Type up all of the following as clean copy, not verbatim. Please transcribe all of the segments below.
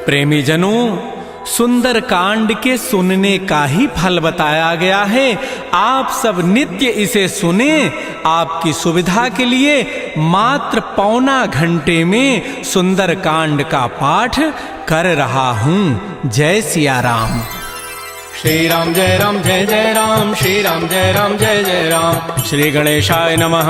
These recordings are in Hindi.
प्रेमी जनों, सुंदर कांड के सुनने का ही फल बताया गया है। आप सब नित्य इसे सुने। आपकी सुविधा के लिए मात्र पौना घंटे में सुंदर कांड का पाठ कर रहा हूं। जय सिया राम। श्री राम जय राम जय जय राम, श्री राम जय राम जय जय राम। श्री गणेशाय नमः।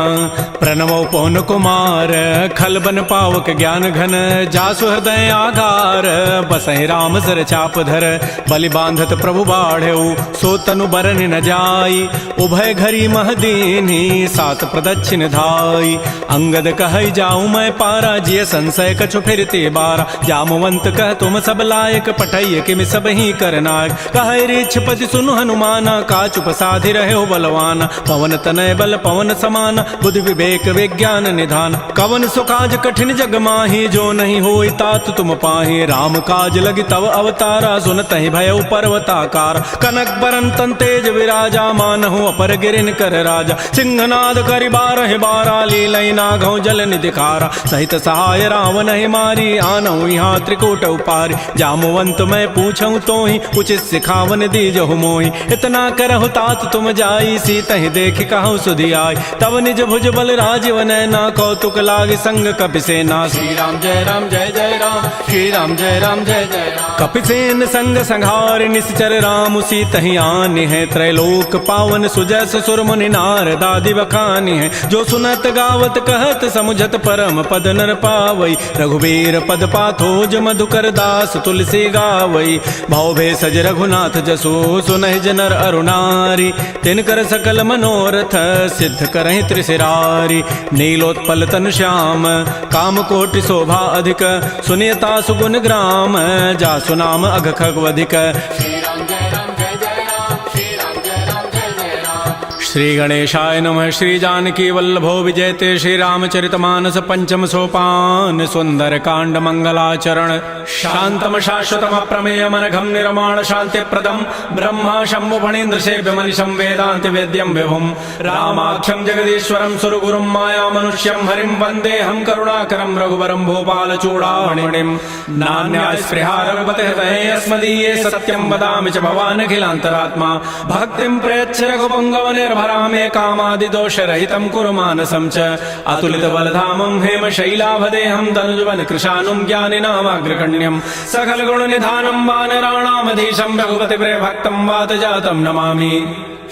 प्रणवो पवन कुमार, खलबन पावक ज्ञान घन, जासु हृदय आगार, बसहि राम सर चाप धर, बलि बांधत प्रभु बाढ़ऊ, सो तनु बरन न जाई, उभय घरी महदीनी, सात प्रदक्षिण धाई। अंगद कहै जाऊं मैं पारा, जिय संशय कछु फिरते बारा, जामवंत कह तुम सब लायक, पठैय किम सब ही करनायक। कहै पति सुनु हनुमाना, काचुप साधि रहे हो बलवाना, पवन तनय बल पवन समाना, बुद्धि विवेक विज्ञान निधान। कवन सुकाज कठिन जग माही, जो नहीं होई तात तुम पाही, राम काज लगी तव अवतारा, सुनतहि भयउ पर्वताकार। कनक बरन तन तेज विराजा, मानहु अपर गिरिन कर राजा, सिंहनाद करि बारहि बारा, लीलई नागौ जल निधिकारा। सहित सहाय रावण ही मारी, आनहु यहाँ त्रिकूट उपारी, जामवंत मैं पूछऊं तो ही, उचित सिखावन दीजहु मोहि। इतना करहु तात तुम जाई, सीतहि देखि कहु सुधि आई, तब निज भुज बल राजीव नैना, कौतुक लागी संग कपिसेना। श्री राम जय राम जय जय राम, श्री राम जय राम जय जय राम। कपिसेन संग संहार, निश्चर राम सीतहि आनि है, त्रैलोक पावन सुजस सुर मुनि नारद आदि बखानि है। जो सुनत गावत कहत समुझत परम पद नर पावई, रघुबीर पद पाथोज मधुकर दास तुलसी गावई। भव भेषज रघुनाथ जसो, सुनहि जनर अरुणारी, तिनकर सकल मनोरथ, सिद्ध करहि त्रिशिरारी। नीलोत्पल तनु श्याम, काम कोटि शोभा अधिक, सुनियता सुगुण ग्राम, जासु नाम अघ खगवधिक। श्री राम जय राम जय जय राम, श्री राम जय राम जय जय राम। श्री गणेशाय नमः। श्री जानकी वल्लभो विजयते, श्री रामचरितमानस पंचम सोपान, सुंदर कांड मंगलाचरण। शांतम शाश्वतम प्रमेयम अनघम निर्माण शांति प्रदम, ब्रह्मा शंभु फणीन्द्र सेव्य मनिषं वेदांति वेद्यम विभुम, रामाख्यम जगदीश्वरम सुरगुरुम माया मनुष्यम हरिम, वंदे हम करुणाकरम रघुवरम भूपाल चूड़ामणिम। नान्या स्पृहा रघुपते हृदये अस्मदीये, सत्यम वदामि च भवान् अखिलान्तरात्मा, भक्तिं प्रयच्छ रघुपुंगव निर्भरामे, कामादि दोष रहितं कुरु मानसं च। अतुलित बलधामं हेम शैलाभदेहं, तनुजवन कृशानुं ज्ञानिनामाग्रगण्यं, सकल गुण निधानं वानराणामधीशं, रघुपति प्रिय भक्तं वात जातं नमामि।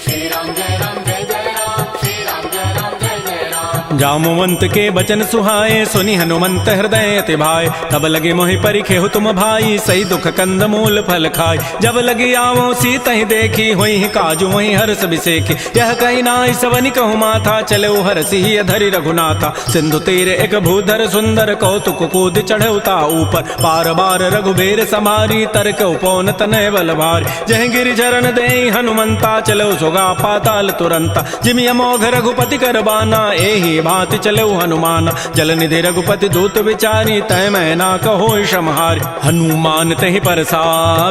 श्री राम जय राम जय जय राम, श्री राम जय राम जय जय राम। जामवंत के बचन सुहाए, सुनि हनुमंत हृदय अति भाए, तब लगे मोहि परिखेहु तुम भाई, सही दुख कंद मूल फल खाय। जब लगी आवो सीतहि देखी, होई काजू वही हर्ष बिसेखी, यह कही नाई सवनि कहु माथा, चले हरसि धरि रघुनाथा। सिंधु तीर एक भूधर सुंदर, कौतुक कूद चढ़ौता ऊपर, पार बार रघुबीर समारी, तरक उपौन तनय बल भारी। जह गिरि चरण देहि हनुमंता, चलो सोगा पाताल तुरंता, जिमि अमोघ रघुपति कर बाना, एहि भांति चलो हनुमान। जल निधि रघुपति दूत विचारी, तय मैं ना कहो क्षमहारी। हनुमान तहि परसा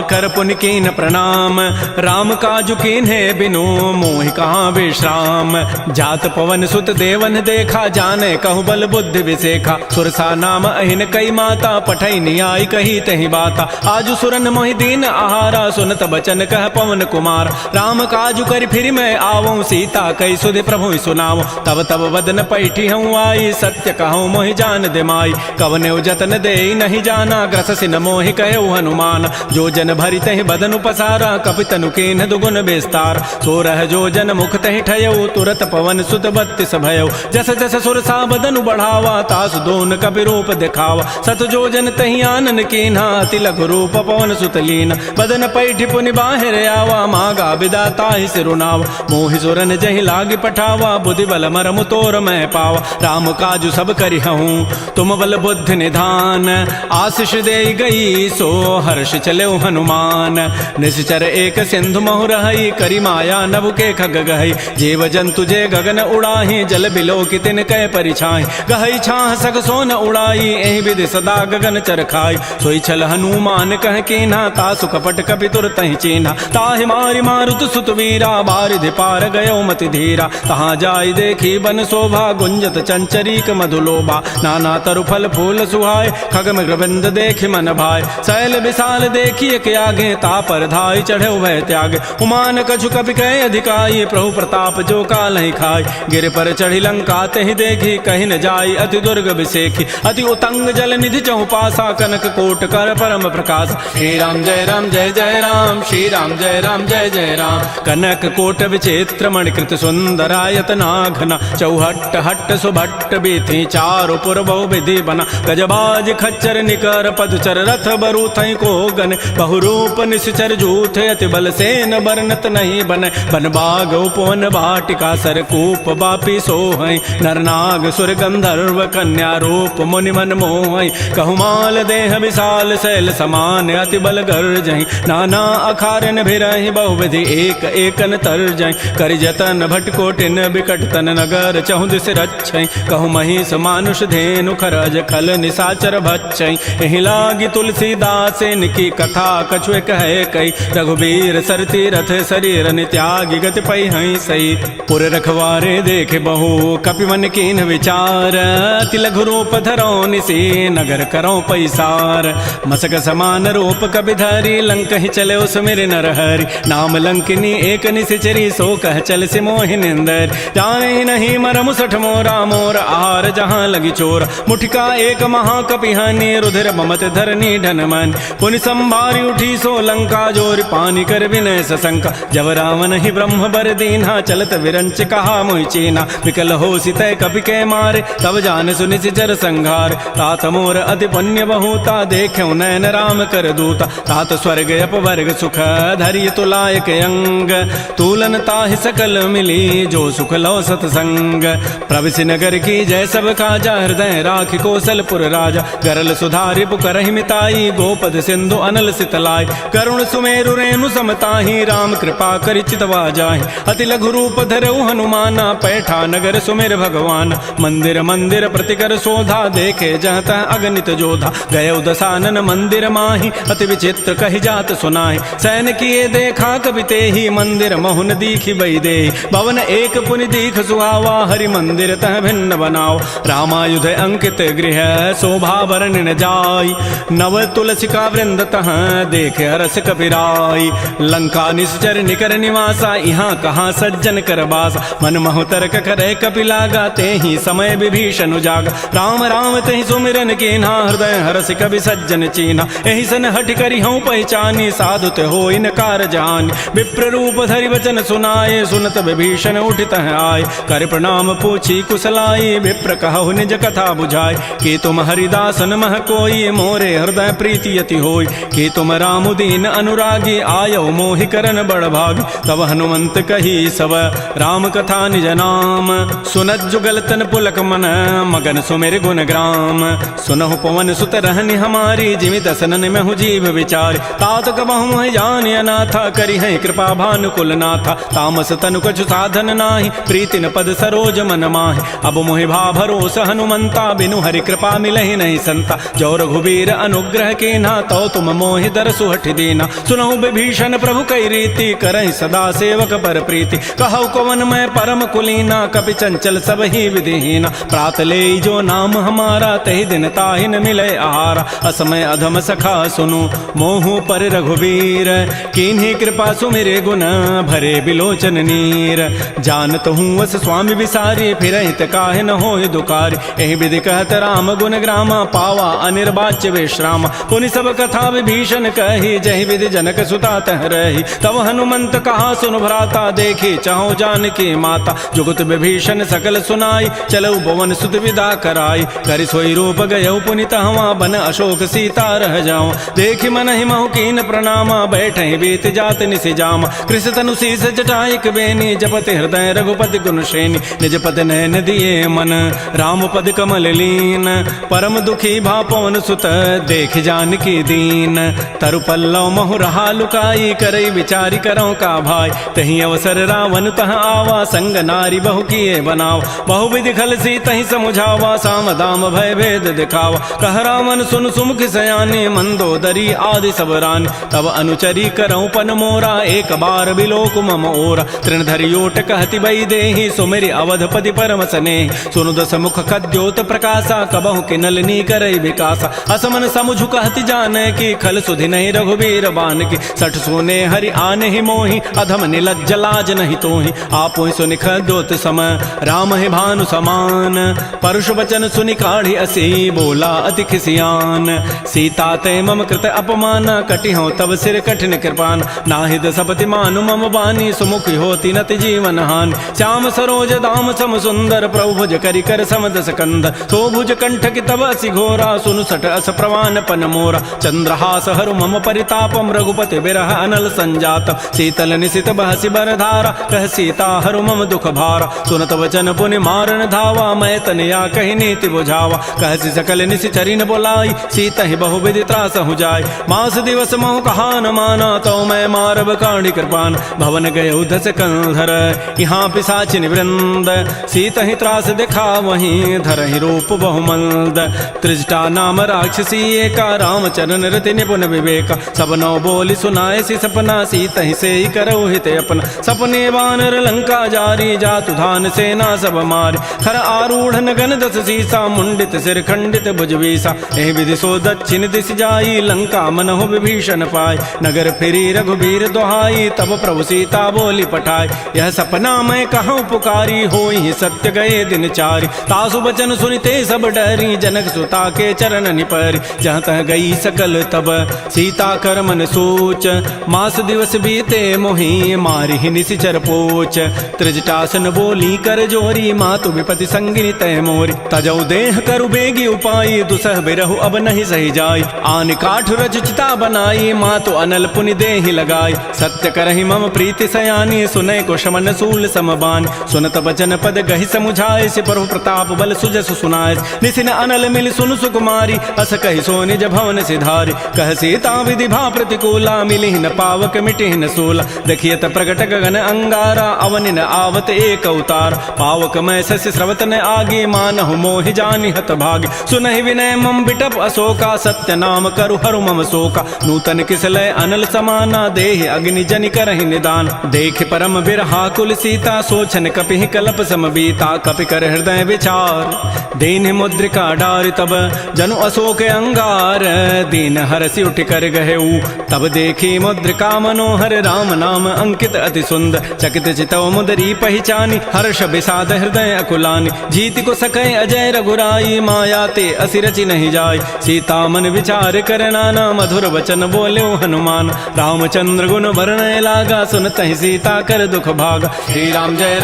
कर पुनि कीन प्रणाम, राम काजु कीन्हे बिनु मोहि कहाँ विश्राम। जात पवन सुत देवन देखा, जाने कहु बल बुद्धि विसेखा, सुरसा नाम अहिन कई माता, पठै नियाई कही तहि बाता। आजु सुरन मोहि दीन आहारा, सुनत बचन कह पवन कुमार, राम काजु करि फिर मैं आवऊं, सीता कई सुधि प्रभु सुनाओ। तब तब वदन पैठी हूँ आई, सत्य कहूँ मोहि जान दिमाई, कवने जतन दे नहीं जाना, ग्रससि न मोहि कहु हनुमान। जो जन भरि तहि बदनु पसारा, कपितनु कीन्ह दुगुन विस्तार, सो रह जो जन मुख तहि ठयऊ, तुरत पवन सुत बत्तिस भयऊ। जस जस सुरसा बदनु बढ़ावा, तासु दोन कपि रूप दिखावा, सत जो जन तहि आनन कीन्हा, अति लघु रूप पवन सुत लीन। बदन पैठि पुनि बाहिर आवा, मागा बिदा ताहि सिरुनावा, मोहि सुरन जहि लागी पठावा, बुद्धि बल मरमु तोर मैं पावा। राम काजु सब करिहूँ, तुम बल बुद्धि निधान, आशीष दे गई सो हर्ष चले हनुमान। निश्चर एक सिंधु महु रही, करी माया नभ के खग गहई, जीव जंतु जे गगन उड़ाही, जल बिलो की तिन कै परिछाई। गहई छाह सग सोन उड़ाई, एहि विधि सदा गगन चरखाई। सोई छल हनुमान कह कीन्हा, तासु कपट कपि तुरतहि चीन्हा। ताहि मारि मारुत सुत वीरा, बारिधि पार गयो मति धीरा। तहाँ जाई देखी बन शोभा, गुंजत चंचरीक मधुलोबा। नाना तरु फल फूल सुहाय खग मृगबंद देख मन भाय। शैल विशाल देखिए के आगे तापर धाय चढ़े भय त्याग। उमान कछु कपि कह अधिकाई प्रभु प्रताप जो काल ही खाय। गिर पर चढ़ी लंका तेहि देखी कहीं न जाई अति दुर्ग विसेखी। अति उतंग जल निधि चौपासा कनक कोट कर परम प्रकाश। श्री राम जय राम जय जय राम श्री राम जय राम जय जय राम। कनक कोट विचित्र मणिकृत सुंदरायत नाघना। चौहट्ट हट्ट सुभट्ट बीथी चारु पुर बहु विधि बना। गजबाज खच्चर निकर पदचर रथ बरु थई को गन। बहुरूप निश्चर जूथ अति बल सेन बरनत नहीं बन। बन बाग उपवन वाटिका सरकूप बापी सोहै। नरनाग सुर गंधर्व कन्या रूप मुनि मन मोहै। कहुमाल देह विशाल शैल समान अति बल गर्जहि। नाना अखारन भिरहि बहुविधि एक एकन तरजहि। करि जतन भटकोटिन बिकट तन नगर चहुदिस रक्षै। कहु महिष मानुष धेनु खरज खल निशाचर भक्षै। एहि लागी तुलसीदास इनकी कथा कछु कहे कई। रघुबीर सरती रथ शरीर त्यागी गति पै हई सई। पुर रखवारे देखे बहु कपि मन कीन विचार। अति लघु रूप धरौ निसी नगर करौ पैसार। मसक समान रूप कपि धरी लंक ही चले सुमिर नर हरि। नाम लंकिनी एक निशिचरी सो कह चल से मोहि निंदर। जाने नहीं मरमु सठ मोरा मोर आहार जहाँ लगी चोर। मुठिका एक महाकपि हनि रुधिर ममत धरनी ढन मन। पुनि संभारी उठी सो लंका जोर पानी कर विनय सशंका। जब रावण ही ब्रह्म बर दीन्हा चलत विरंच कहा मोहि चीना। विकल हो सितय कपि के मारे तब जान सुनि सिचर संघार। तात मोर अति पुण्य बहुता देख्यौ नयन राम कर दूता। तात स्वर्ग अपवर्ग सुख धरिय तुलायक अंग। तूलन ताहि सकल मिली जो सुख लो सतसंग। प्रविशि नगर की जय सब काजा हृदय राखि कौशलपुर राजा। गरल सुधारि पुकरहि मिताई गोपद सिंधु अनल सितलाई। करुण सुमेरु रेणु समताहि राम कृपा करि चितवा जाहि। अति लघु रूप धरऊ हनुमाना पैठा नगर सुमेर भगवान। मंदिर मंदिर प्रतिकर शोधा देखे जहाँ तह अगणित जोधा। गय दसानन मंदिर माहि अति विचित्र कहि जात सुनाहि। सैन किए देखा कवि तेहि मंदिर महुन दीखि बई देहि। भवन एक पुनि दीख सुहावा हरि मंदिर तह भिन्न बनाओ। रामायुध अंकित गृह शोभा वर्णन जाय। नव तुलसिका वृंद तह देख हरस कपिराई। लंका निश्चर निकर निवासा यहाँ कहाँ सज्जन कर बासा। मन महु तर्क करे कपि लागा तेहि समय विभीषण जागा। राम राम तेहि सुमिरन कीन्हा हृदय हरस कवि सज्जन चीन्हा। एहि सन हठि करि हऊँ पहचानी साधु ते हो इनकार जानी। विप्र रूप धरि वचन सुनाए सुनत विभीषण उठित आए। कर प्रणाम पूछी कुशलाई विप्र कहु निज कथा बुझाए। कि तुम हरिदासन मह कोई मोरे हृदय प्रीति यति होई। कि तुम राम दीन अनुरागी आयो मोहि करन बड़ भागी। तब हनुमंत कही सब राम कथा निज नाम। सुनत जुगल तन पुलक मन मगन सुमेर गुण ग्राम। सुनहु पवन सुत रहनि हमारी जिमि दसनन में हूँ जीव विचार। तात कबहु जान अनाथा करी है कृपा भानुकुल नाथा। तामस तनु कछु साधन नाही प्रीति न पद सरोज मन माहि। अब मोहि भा भरोस हनुमंता बिनु हरि कृपा मिलहि नहीं संता। जो रघुबीर अनुग्रह कीन्हा तो तुम मोहि दरसु हठि दीना। सुनहु विभीषण प्रभु कई रीति करहि सदा सेवक पर प्रीति। कहु कवन मैं परम कुलीना कपि चंचल सब ही विधिहीना। प्रात ले जो नाम हमारा तहि दिन ताहि न मिले आहारा। असमय अधम सखा सुनु मोहु पर रघुबीर। किन्हीं कृपा सुमिरे गुण भरे बिलोचन नीर। जानत हूँ वस स्वामी विसारी फिर हित काहे न होय दुकारी। एहि विधि कहत राम गुण ग्रामा पावा अनिर्वाच्य विश्राम। पुनि सब कथा विभीषण कही जहि विधि जनक सुता तह रही। तब हनुमंत कहा सुन भ्राता देखी चाहो जानकी माता। जुगत विभीषण सकल सुनाई चलऊ भवन सुत विदा कराई। करि सोई रूप गयऊ पुनि तहवा बन अशोक सीता रह जाऊं। देखि मन ही महु कीन प्रणामा बैठहि बीत जात निसि जामा। कृष तनु शीस जटाइक बेनी जपति हृदय रघुपति गुण श्रेणी। निज पद नयन दिए मन राम पद कमल लीन। परम दुखी भा पवन सुत देख जानकी दीन। तरु पल्लव महु रहा लुकाई करई विचारी करौ का भाई। तही अवसर रावण तह आवा संग नारी बहु किए बनावा। बहु विधि खल सी तही समुझावा साम दाम भय भेद दिखावा। कह रावण सुन सुमुख सयानी मंदोदरी आदि सब रानी। तब अनुचरी करौ पन मोरा एक बार बिलोक मम ओरा। तृण धरि ओट कहति बई देहि सुमिरि अवधपति पर करम सने। सुनु दस मुख खद्योत प्रकाशा कबहु के नलनी करई विकासा। असमन समुझु कहति जाने की खल सुधि नहीं रघुबीर बान की। सठ सोने हरि आने ही मोहि अधम निलज्ज लाज नहीं तोहि। आपो सुनि खद्योत सम राम है भानु समान। परुष वचन सुनि काढ़ी असी बोला अति खिसियान। सीता ते मम कृत अपमान कटि हो तब सिर कठिन कृपान। नाहिद सपति मानु मम बानी सुमुखी होती नति जीवन हानि। श्याम सरोज दाम सम सुंदर प्रभु भुज करि कर समदस कंद। सो भुज कंठ की तब असि घोरा सुनु सट अस प्रवान पन मोरा। चंद्रहास हरु मम परितापम रघुपति बिरह अनल संजात। शीतल निशित बहसि बरधारा कह सीता हरु मम दुख भारा। सुनत वचन पुनि मारन धावा मैं तनया कही नीति बुझावा। कहसि सकल निशि चरिन बोलाई सीता ही बहु विधि त्रास हो जाय। मास दिवस महु कहा न माना तो मैं मारब काढ़ी कृपान। भवन गए उधस कंधर यहाँ पिशाचिन वृंद। सीता ही त्रास दिखा वहीं धर ही रूप बहुमंद। त्रिजटा नाम राक्षसी एका रामचरण रति निपुण विवेका। सब नौ बोली सुनाए सी सपना सीता ही से ही करो हित अपना। सपने वानर लंका जारी जातु धान सेना सब मारी। खर आरूढ़ नगन दस सीसा मुंडित सिर खंडित भुजवीसा। एहि विधि सो दक्षिण दिश जाई लंका मनहु विभीषण पाय। नगर फिरी रघुबीर दोहाई तब प्रभु सीता बोली पठाई। यह सपना मैं कहूँ पुकारी होई सत्य गए दिन चारि। तासु बचन सुनिते सब डरी जनक सुता के चरण निपरि। जहाँ तह गई सकल तब सीता कर मन सोच। मास दिवस बीते मोहि मारि ही निशिचर पोच। त्रिजटासन बोली कर जोरी मातु विपति संगिनी तय मोरी। तजौ देह करु बेगी उपाई दुसह बिरहु अब नहीं सही जाय। आन काठ रचिता बनाई मातु अनल पुनि देहि लगाई। सत्य करहि मम प्रीति सयानी सुनय को शमन सूल समबान। सुनत बचन पद गहि समुझाए से प्रभु प्रताप बल सुजस सुनाय। निसिन अनल मिल सुन सुकुमारी अस कहि सो निज भवन सिधारी। कह सीता विधि भा प्रतिकूला मिलिहि न पावक मिटिहि न सूला। देखियत प्रगट गगन अंगारा अवनि न आवत एक अवतार। पावक मैं शशि स्रवत न आगे मानहु मोहि जानि हत भागी। सुनहि विनय मम बिटप अशोका सत्य नाम करु हरु मम शोका। नूतन किसलय अनल समाना देहि अग्नि जनि करहि निदान। देख परम बिरहा कुल सीता सोचन कपिहि कलप सम बीता। कपि कर हृदय विचार दीन मुद्रिका डारि तब जनु अशोक अंगार। दीन हरसि उठ कर गहेऊ तब देखी मुद्रिका मनोहर। राम नाम अंकित अति सुंदर चकित चितव मुदरी पहचानी। हर्ष विषाद हृदय अकुलानी जीति को सकै अजय रघुराई। माया ते असि रचि नहीं जाय सीता मन विचार कर नाना। मधुर वचन बोल्यो हनुमान रामचंद्र गुण वर्णय लागा। सुनतहि सीता कर दुख भागा। श्री राम जय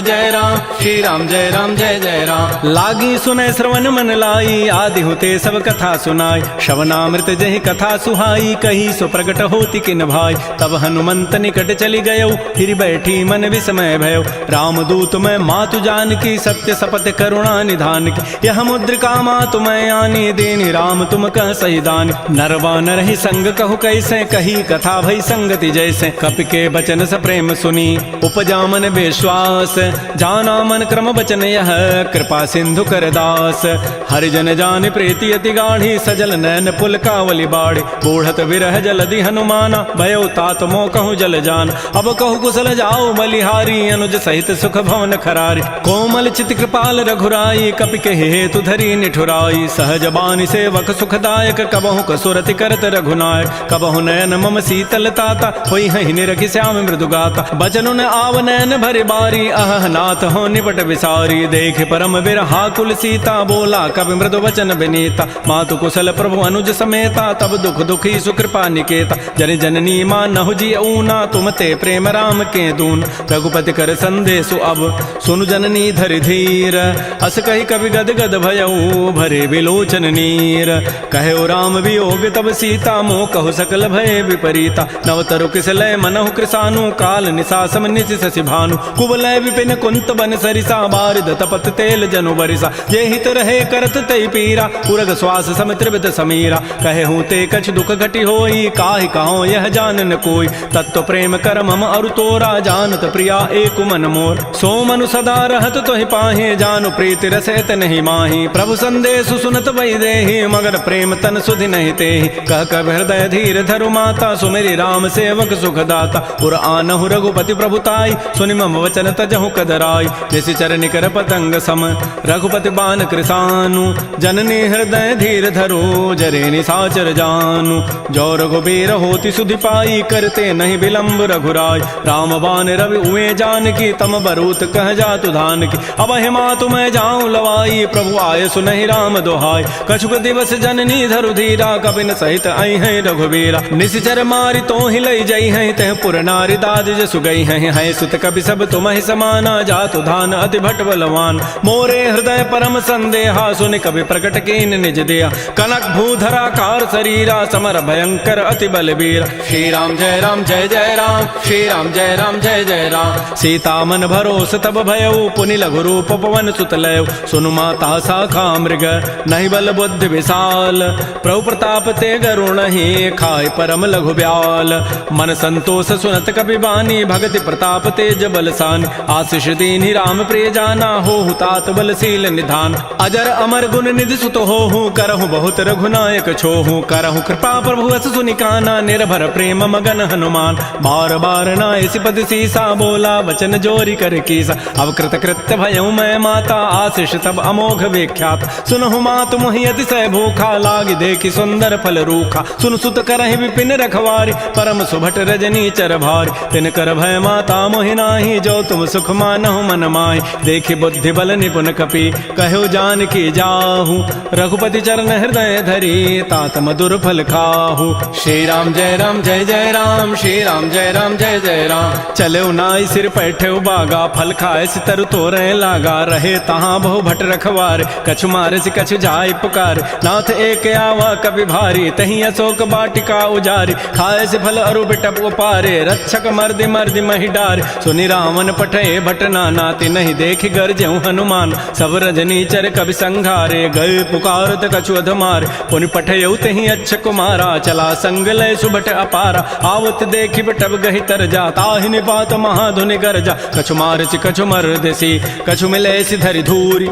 जय राम श्री राम जय जय राम। लागी सुनय श्रवण मन लाई आदि होते सब कथा सुनाई। श्रवणामृत जहि कथा सुहाई कही सो प्रगट होती किन भाई। तब हनुमंत निकट चली गयो फिर बैठी मन विस्मय भयो। राम दूत मैं मातु जान की सत्य सपथ करुणा निधान की। यह मुद्रिका मातु मैं आनी देनी राम तुम कह सही दानी। नरवा नर ही संग कहु कैसे कही कथा भई संगति जैसे। कपि के बचन स प्रेम सुनी उपजा मन विश्वास। जाना मन क्रम बचन यह कृपा सिंधु कर दास। हरिजन जान प्रीति अति गाढ़ी सजल नैन पुल कावली बाढ़ी। बूढ़त विरह जलधि हनुमाना भयो तात मोह कहूँ जल जान। अब कहु कुशल जाओ बलिहारी अनुज सहित सुख भवन खरारी। कोमल चित कृपाल रघुराई कपि के हेतु धरी निठुराई। सहज बानी सेवक सुखदायक कबहु कसुरति करत रघुनायक। कबहु नयन मम शीतल ताता होई हहि निरखि श्याम मृदु गाता। बचनु न आव नयन भरि बारी अह नाथ हो निपट विसारी। देख परम बिरहा कुल सीता बोला कवि मृदु वचन विनीता। मातु कुशल प्रभु अनुज समेता तब दुख दुखी सुकृपा निकेता। जन जननी मानहु जी ऊना तुम ते प्रेम राम के दून। रघुपति कर संदेशु अब सुनु जननी धरि धीर। अस कहि कवि गद गद भयऊ भरे विलोचन नीर। कहो राम वियोग तब सीता मोह कहु सकल भय विपरीता। नवतरु किसलय मनहु कृसानु काल निशासम निशि शशि भानु। कुवलय विपिन कुंत बन सरिसा बारिद तपत तेल जनु बरिसा। जे हित रहे करत तई पीरा उरग श्वास सम त्रिविध समीरा। कहे हूँ ते कछ दुख घटी होई काहि कहो यह जान न कोई। तत्व प्रेम कर मम अरु तोरा जानत प्रिया एक मन मोर। सो मनु सदा रहत तोहि पाहे जानु प्रीति रसैत नहीं माही। प्रभु संदेश सुनत वै देहि मगर प्रेम तन सुधि नहीं तेहि। कह कब हृदय धीर धरु माता सुमेरि राम सेवक सुखदाता। पुर आनहु रघुपति प्रभुताई सुनि मम वचन तजहु कदराई। निशिचर निकर पतंग सम रघुपति बान कृसानु जननी हृदय धीर धरो जरे निशाचर जानु जो रघुबीर होति सुधि पाई करते नहीं विलंब रघुराय राम बान रवि उए जान की तम बरूत कह जातु धान की अब हिमा तुम्हें जाऊं लवाई प्रभु आय सुनहि राम दोहाय कछुक दिवस जननी धरु धीरा कपिन सहित आई है रघुबीरा निशिचर मारी तो ही लई जई है तह पुर नारी दाद जसु गई है सुत कवि सब तुम्हें समाना जातु धान अति भट बलवान मोरे हृदय परम संदेहा सुन कवि प्रकट कीन निज दिया कनक भूधरा कार शरीरा समर भयंकर अति बलबीर श्री राम जय राम जय जय राम श्री राम जय राम जय जय राम सीता मन भरोस तब भयउ पुनि लघु रूप पवन सुत लय सुनु माता शाखा मृग नहीं बल बुद्धि विशाल प्रभु प्रताप ते गरुण ही खाय परम लघु ब्याल मन संतोष सुनत कपि बानी भगति प्रताप तेज बलसान आशीष दीनि राम प्रिय जाना हो तात बलशील निधान अजर अमर गुण निधि सुत हो करहु बहुत रघुनायक छोहु करहु कृपा प्रभु अस सुनिकाना निर्भर प्रेम मगन हनुमान बार बार नायसी पद सीसा बोला वचन जोरी कर कीसा अब कृत कृत्य भयउ मैं माता आशीष तब अमोघ विख्यात सुनहु मात मोहि अतिशय भूखा लाग देखी सुंदर फल रूखा सुन सुत करहि विपिन रखवारी परम सुभट रजनी चर भारी तिन कर भय माता मोहि नाही जो तुम सुख मानहु मन माहि देखि बुद्धि बल निपुन कपि कहो जान की जाहु रघुपति चरण हृदय धरी तात मधुर फल खाहु श्री राम जय राम जय जय राम श्री राम जय राम जय जय राम चले नाई सिर पैठे बागा फल खाए सितर तोरे लागा रहे तहाँ बहु भट रखवार कछु मारे से कछु जाय पुकार नाथ एक आवा कभी भारी तही अशोक बाटिका उजारी खाए से फल अरु बिटप उपारे रक्षक मर्दि मर्दि मही डार सुनि रावण पठे भट नाती नहीं देख गरजेऊ हनुमान सब रजनी चर कवि संघारे गए पुकारत कछु अधमार पुनि पठेऊ तही अच्छ कुमारा चला संग लय सुभट अपारा आवत देखि बिटप गहि तर जा ताहि निपात महाधुनि गरजा कछु मारचि कछु मर्दसी कछु मिले धरि धूरी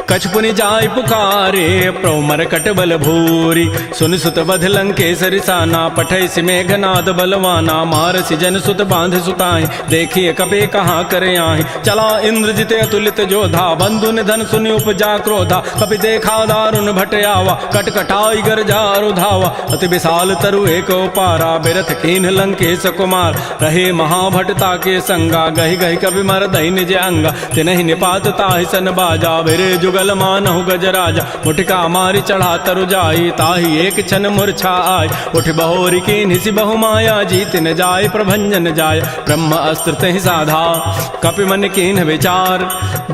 कछु पुनि जाय पुकारे प्रभु मरकट बल भूरी सुन सुत बध लंकेसरि साना पठै सि मेघनाद बलवाना मारसि जन सुत बांध सुताई देखिए कपे कहाँ करे आहि चला इंद्रजित अतुलित जोधा बंधु निधन सुनि उपजा क्रोधा कपि देखा दारुण भट आवा कटकटाई गरजा रुधावा अति विशाल तरु एक पारा बिरथ कीन लंकेश कुमार रहे महाभटता के संगा गहि गहि कवि मर दहि निज अंगा तिनहि निपात ताहि सन बाजा बिरे जुगल मानहु गजराजा मुठिका मारी चढ़ा तरु जाई ताहि एक क्षण मूर्छा आय उठ बहोरी की निसि बहु माया जीत न जाय प्रभंजन जाय ब्रह्म अस्त्र तहि साधा कपि मन कीन विचार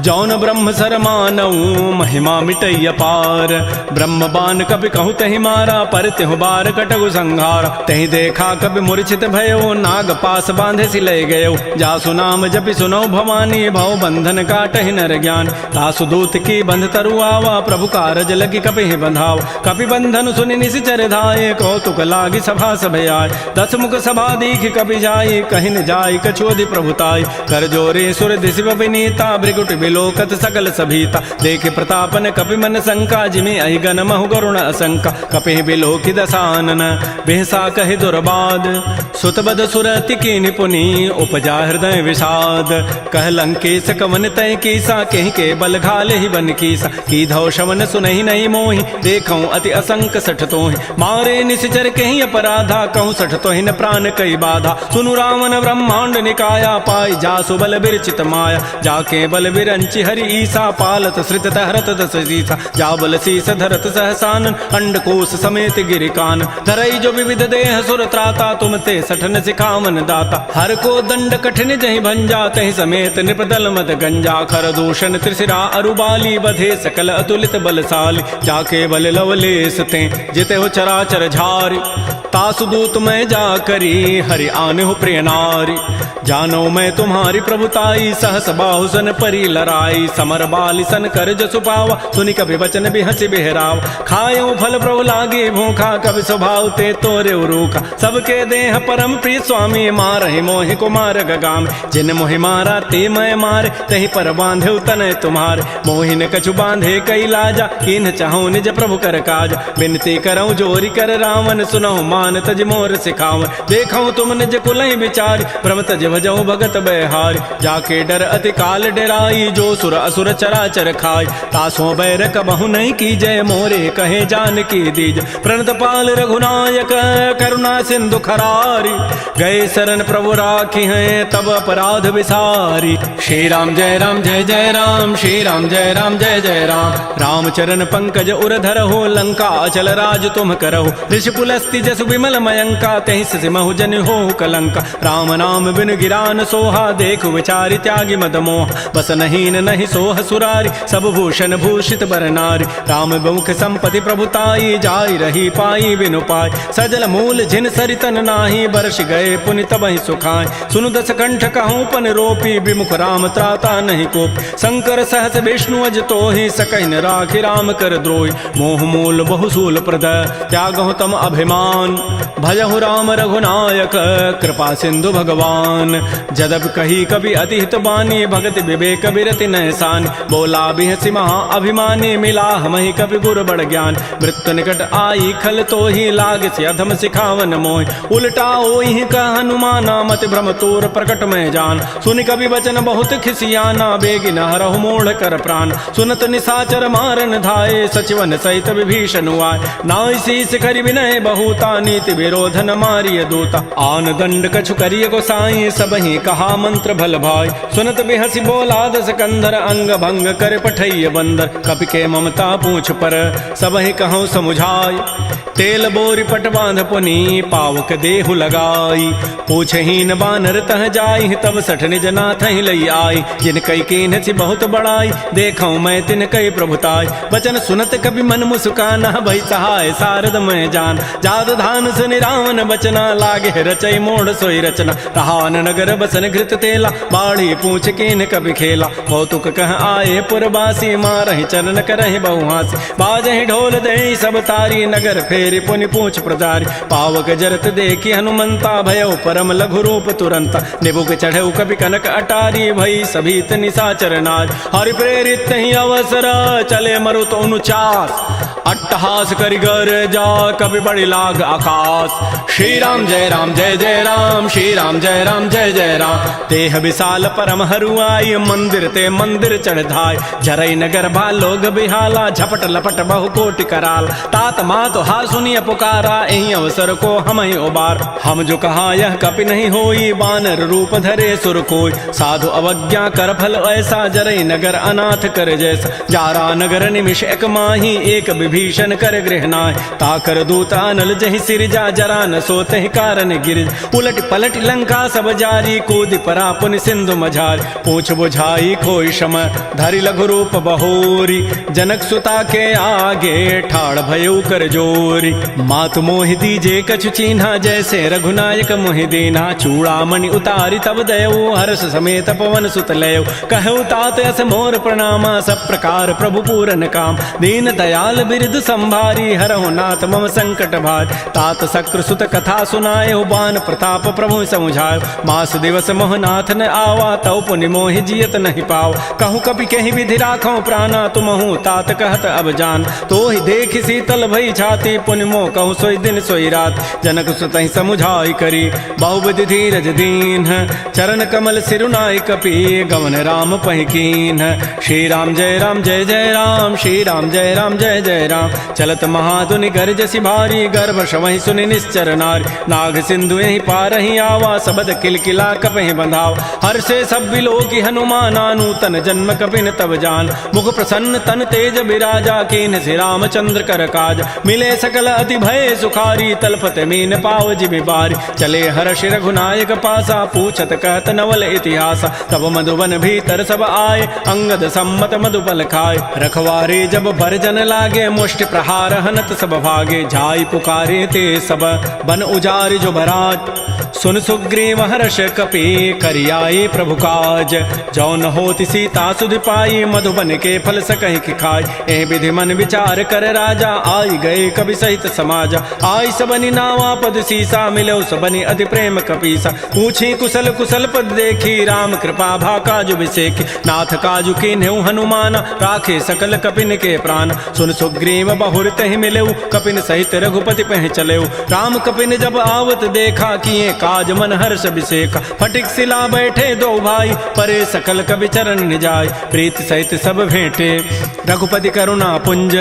जौन ब्रह्म सर मानऊ महिमा मिटैय पार ब्रह्म बान कपि कहु तहि मारा पर तिहु बार कटगु संहार तहि देखा कपि मूर्छित भयो नाग पास बांधे सि लय गयो जासु नाम जपि सुनो भवानी भव बंधन काटहि नर ज्ञान तासु दूत की बंध तरु आवा प्रभु कारज लगी कपि बंधाव कपि बंधन सुनि निशिचर धाये कौतुक लागी सभा सभय आय दस मुख सभा दीख कपि जाई कहि न जाई कछोदि प्रभुताई कर जोरे सुर दिशिव विनीता भृगुट बिलोकत सकल सभीता देखे प्रतापन कपि मन शंका जिमि अहि गन महु गरुण असंका कपि बिलोकि दसानन बेहसा कहि दुर्बाद सुतबद सुरति की निपुनि उपजा हृदय विषाद कह लंकेश कवन तय कीसा कहीं के बल घाले ही बन कीसा की धौ शवन सुनहि नहीं मोहि देखऊं अति असंक सठ तोहि मारे निशिचर कहीं अपराधा कहूँ सठ तोहि न प्राण कई बाधा सुनु रावण ब्रह्मांड निकाया पाई जासु बल बिरचित माया जाके बल बिरंचि हरि ईसा पालत श्रित हरत दस सीसा जा बल शीस धरत सहसान अंडकोश समेत गिरिकान धरई जो विविध देह सुर त्राता तुम ते सठन सिखावन दाता हर को दंड कठिन जहि भंजा तहि समेत निपदल मद गंजा खर दूषण त्रिशिरा अरुबाली बधे सकल अतुलित बलशाली जाके बल लवलेस ते जिते हो चराचर झारी तासु दूत मैं जा करी हरि आने हो प्रिय नारी जानो मैं तुम्हारी प्रभुताई सहस बाहु सन परी लराई समर बाली सन कर जसु पावा सुनि कभी वचन भी हंसी बिहराव खायो फल प्रभु लागे भूखा कभी स्वभाव ते तोरे रूखा सबके देह परम प्रिय स्वामी मारहि मोहि कुमार गगाम जिन मोहि मारा ते मैं मारे तहि पर बांधे तनय तुम्हारे मोहि न कछु बांधे कई लाजा किन चाहूं निज प्रभु कर काज बिनती करऊं जोरी कर रावण सुनहु मान तज मोर सिखावन देखऊं तुम निज कुलहि विचार भ्रम तज भजऊ भगत बैहारी। जाके डर अति काल डराई, जो सुर असुर चराचर खाई। तासों बैर कबहु नहीं की जय, मोरे कहे जान की दीज। प्रणत पाल रघुनायक करुणा सिंधु खरारी, गए शरण प्रभु राखी हैं तब अपराध विसारी। श्री राम जय जय राम, श्री राम जय जय राम। रामचरण पंकज उर धरहु, लंका अचल राज तुम करहु। ऋषि पुलस्ति जसु विमल मयंका, तहि सिमहु जन हो कलंका। राम नाम बिन गिरान सोहा, देखु विचारि त्यागी मद मोह। बस नहीं नहीं सोह सुरारी, सब भूषण भूषित बर नारी। राम मुख संपत्ति प्रभुताई, जाई रही पाई बिनु पाई। सजल मूल जिन सरितन नाही, बरस गए पुनि तबहि सुखाय। सुनु दस कंठ कहूँ पन रोपी, विमुख राम त्राता नहीं कोप। शंकर सहस विष्णु अज तोहि, सकहि न राखि राम कर द्रोहि। मोह मूल बहुसूल प्रद, त्यागहु तम अभिमान। भजहु राम रघुनायक, कृपा सिंधु भगवान। जदब कही कवि अति हित बानी, भगति विवेक बिरति नैसानी। बोला बिहसि महा अभिमानी, मिला हमहि कवि गुर बड़ ज्ञान। मृत्यु निकट आई खल तोहि, लाग से अधम सिखावन मोहि। उल्टा ओहि कह हनुमाना, मति भ्रम तोर प्रकट में जान। सुनि कवि वचन बहुत खिसियाना, बेगी न हरहु मोढ़ कर प्राण। सुनत निसाचर मारन धाये, सचिवन सहित विभीषण आए। नाई शीस करि विनय बहुता, नीति विरोधन मारिय दूता। आन दंड कछु करिय गोसाई, सबहि कहा मंत्र भल भाई। सुनत बिहसि बोला दस कंधर, अंग भंग कर पठैय बंदर। कपि के ममता पूछ पर, सबहि कहूँ समुझाई। तेल बोरी पट बांध पुनी, पावक देहु लगाई। पूछहीन बानर तह जाई, तब सठ निज नाथ ही लई आई। जिन कई कीन सी बहुत बड़ाई, देखऊँ मैं तिन कई प्रभुताई। वचन सुनत कभी मन मुस्काना, भई सहाय सारद मैं जान। जाद धान सुनि रावण बचना, लागे रचई मोड़ सोई रचना। रहान नगर बसन घृत तेला, बाढ़ी पूछ कीन कभी खेला। कौतुक कह आए पुरबासी, मारहि चरण करहि बहुहासी। बाजहि ढोल दे सब तारी, नगर फेरि पुनि पूछ प्रजारी। पावक जरत देखी हनुमंता, भयउ परम लघु रूप तुरंता। निबुक चढ़ऊ कभी कनक अटारी, भई सभीत निसाचर नाज। हरि प्रेरित ही अवसर, चले मरुत अनुचास। अट्टहास करि गर जा, कभी बड़ी लाग आकाश। श्री राम जय जय राम, श्री राम जय जय राम। तेह विशाल परम हरुआई, मंदिर ते मंदिर चढ़ाई। जरई नगर भा लोग बिहाला, झपट लपट बहु कोटि कराल। तात मात हार सुनिय पुकारा, एहि अवसर को हम ही उबार। हम जो कहा यह कपि नहीं होई, बानर रूप धरे सुर कोई। साधु अवज्ञा कर फल ऐसा, जरई नगर अनाथ कर जैसा। जारा नगर निमिष एक माही, एक विभीषण कर गृहनाय। ताकर दूता नल जहि सिरजा, जरा न सोते कारण गिर। उलट पलट लंका सब जारी, कूद परा पुनि सिंधु मझारी। पूछ बुझाई खोई शम, धरि लघु रूप बहोरी। जनक सुता के आगे, ठाड़ भयउ कर जोरी। मातु मोहि दीजे कछु चीन्हा, जैसे रघुनायक मोहि दीन्हा। चूड़ामणि उतारी तब दयऊ, हर्ष समेत पवन सुत लयऊ। कहऊ तात अस मोर प्रणामा, सब प्रकार प्रभु पूरन काम। दीन दयाल बिरदु संभारी, हरहु नाथ मम संकट भार। तात शक्र सुत कथा सुनायो, बान प्रताप प्रभु समुझायो। मास दिवस मोहनाथ न आवा, तौ पुनि मोहि जियत नहीं पाव। कहूँ कपि कहीं विधि राखो प्राणा, तुमहु तात कहत अब जान। तो ही देख शीतल भई छाती, पुनि मोह कहूँ सोई दिन सोई रात। जनक सुतहि समुझाई करी, बहुविधि धीरज दीन। चरण कमल सिरुनाई कपि, गमन राम पहिकीन। श्री राम जय जय राम, श्री राम जय जय राम। चलत महाधुनि गर्जसि भारी, गर्भ शवहि सुनि निश्चर नारी। नाग सिंधु यहीं पारहि आवा, सबद किलकिला कपहि बंधाव। हर्षे सब बिलोकी हनुमाना, नूतन जन्म कपिन तब जान। मुख प्रसन्न तन तेज बिराजा, कीन्ह से रामचंद्र कर काज। मिले सकल अति भय सुखारी, तलपत मीन पाव जिमि बारी। चले हर्ष रघुनायक पासा, पूछत कहत नवल इतिहास। तब मधुबन भीतर सब आए, अंगद सम्मत मधुपल खाए। रखवारे जब बरजन लागे, मुष्टि प्रहार हनत सब भागे। जाई पुकारे ते सब, बन उजारि जो भराज। सुन सुग्रीव हर्ष कपि, करियाए प्रभु काज। जौन होति सीता सुधि पाई, मधुबन के फल सकहि कि खाई। ए विधि मन विचार कर राजा, आई गए कवि सहित समाज। आई सबनि नावा पद सीसा, मिलो सबनि अति प्रेम कपीसा। पूछी कुशल कुशल पद देखी, राम कृपा भा काजु बिसेखी। नाथ काजु कीन्हु हनुमान, राखे सकल कपिन के प्राण। सुन सुग्रीव देव बहुर तहि मिलेऊ, कपिन सहित रघुपति पह चलेऊ। राम कपिन जब आवत देखा, किए काज मन हर्ष अभिषेका। फटिक सिला बैठे दो भाई, परे सकल कवि चरण निजाय। प्रीति सहित सब भेंटे रघुपति करुणा पुंज,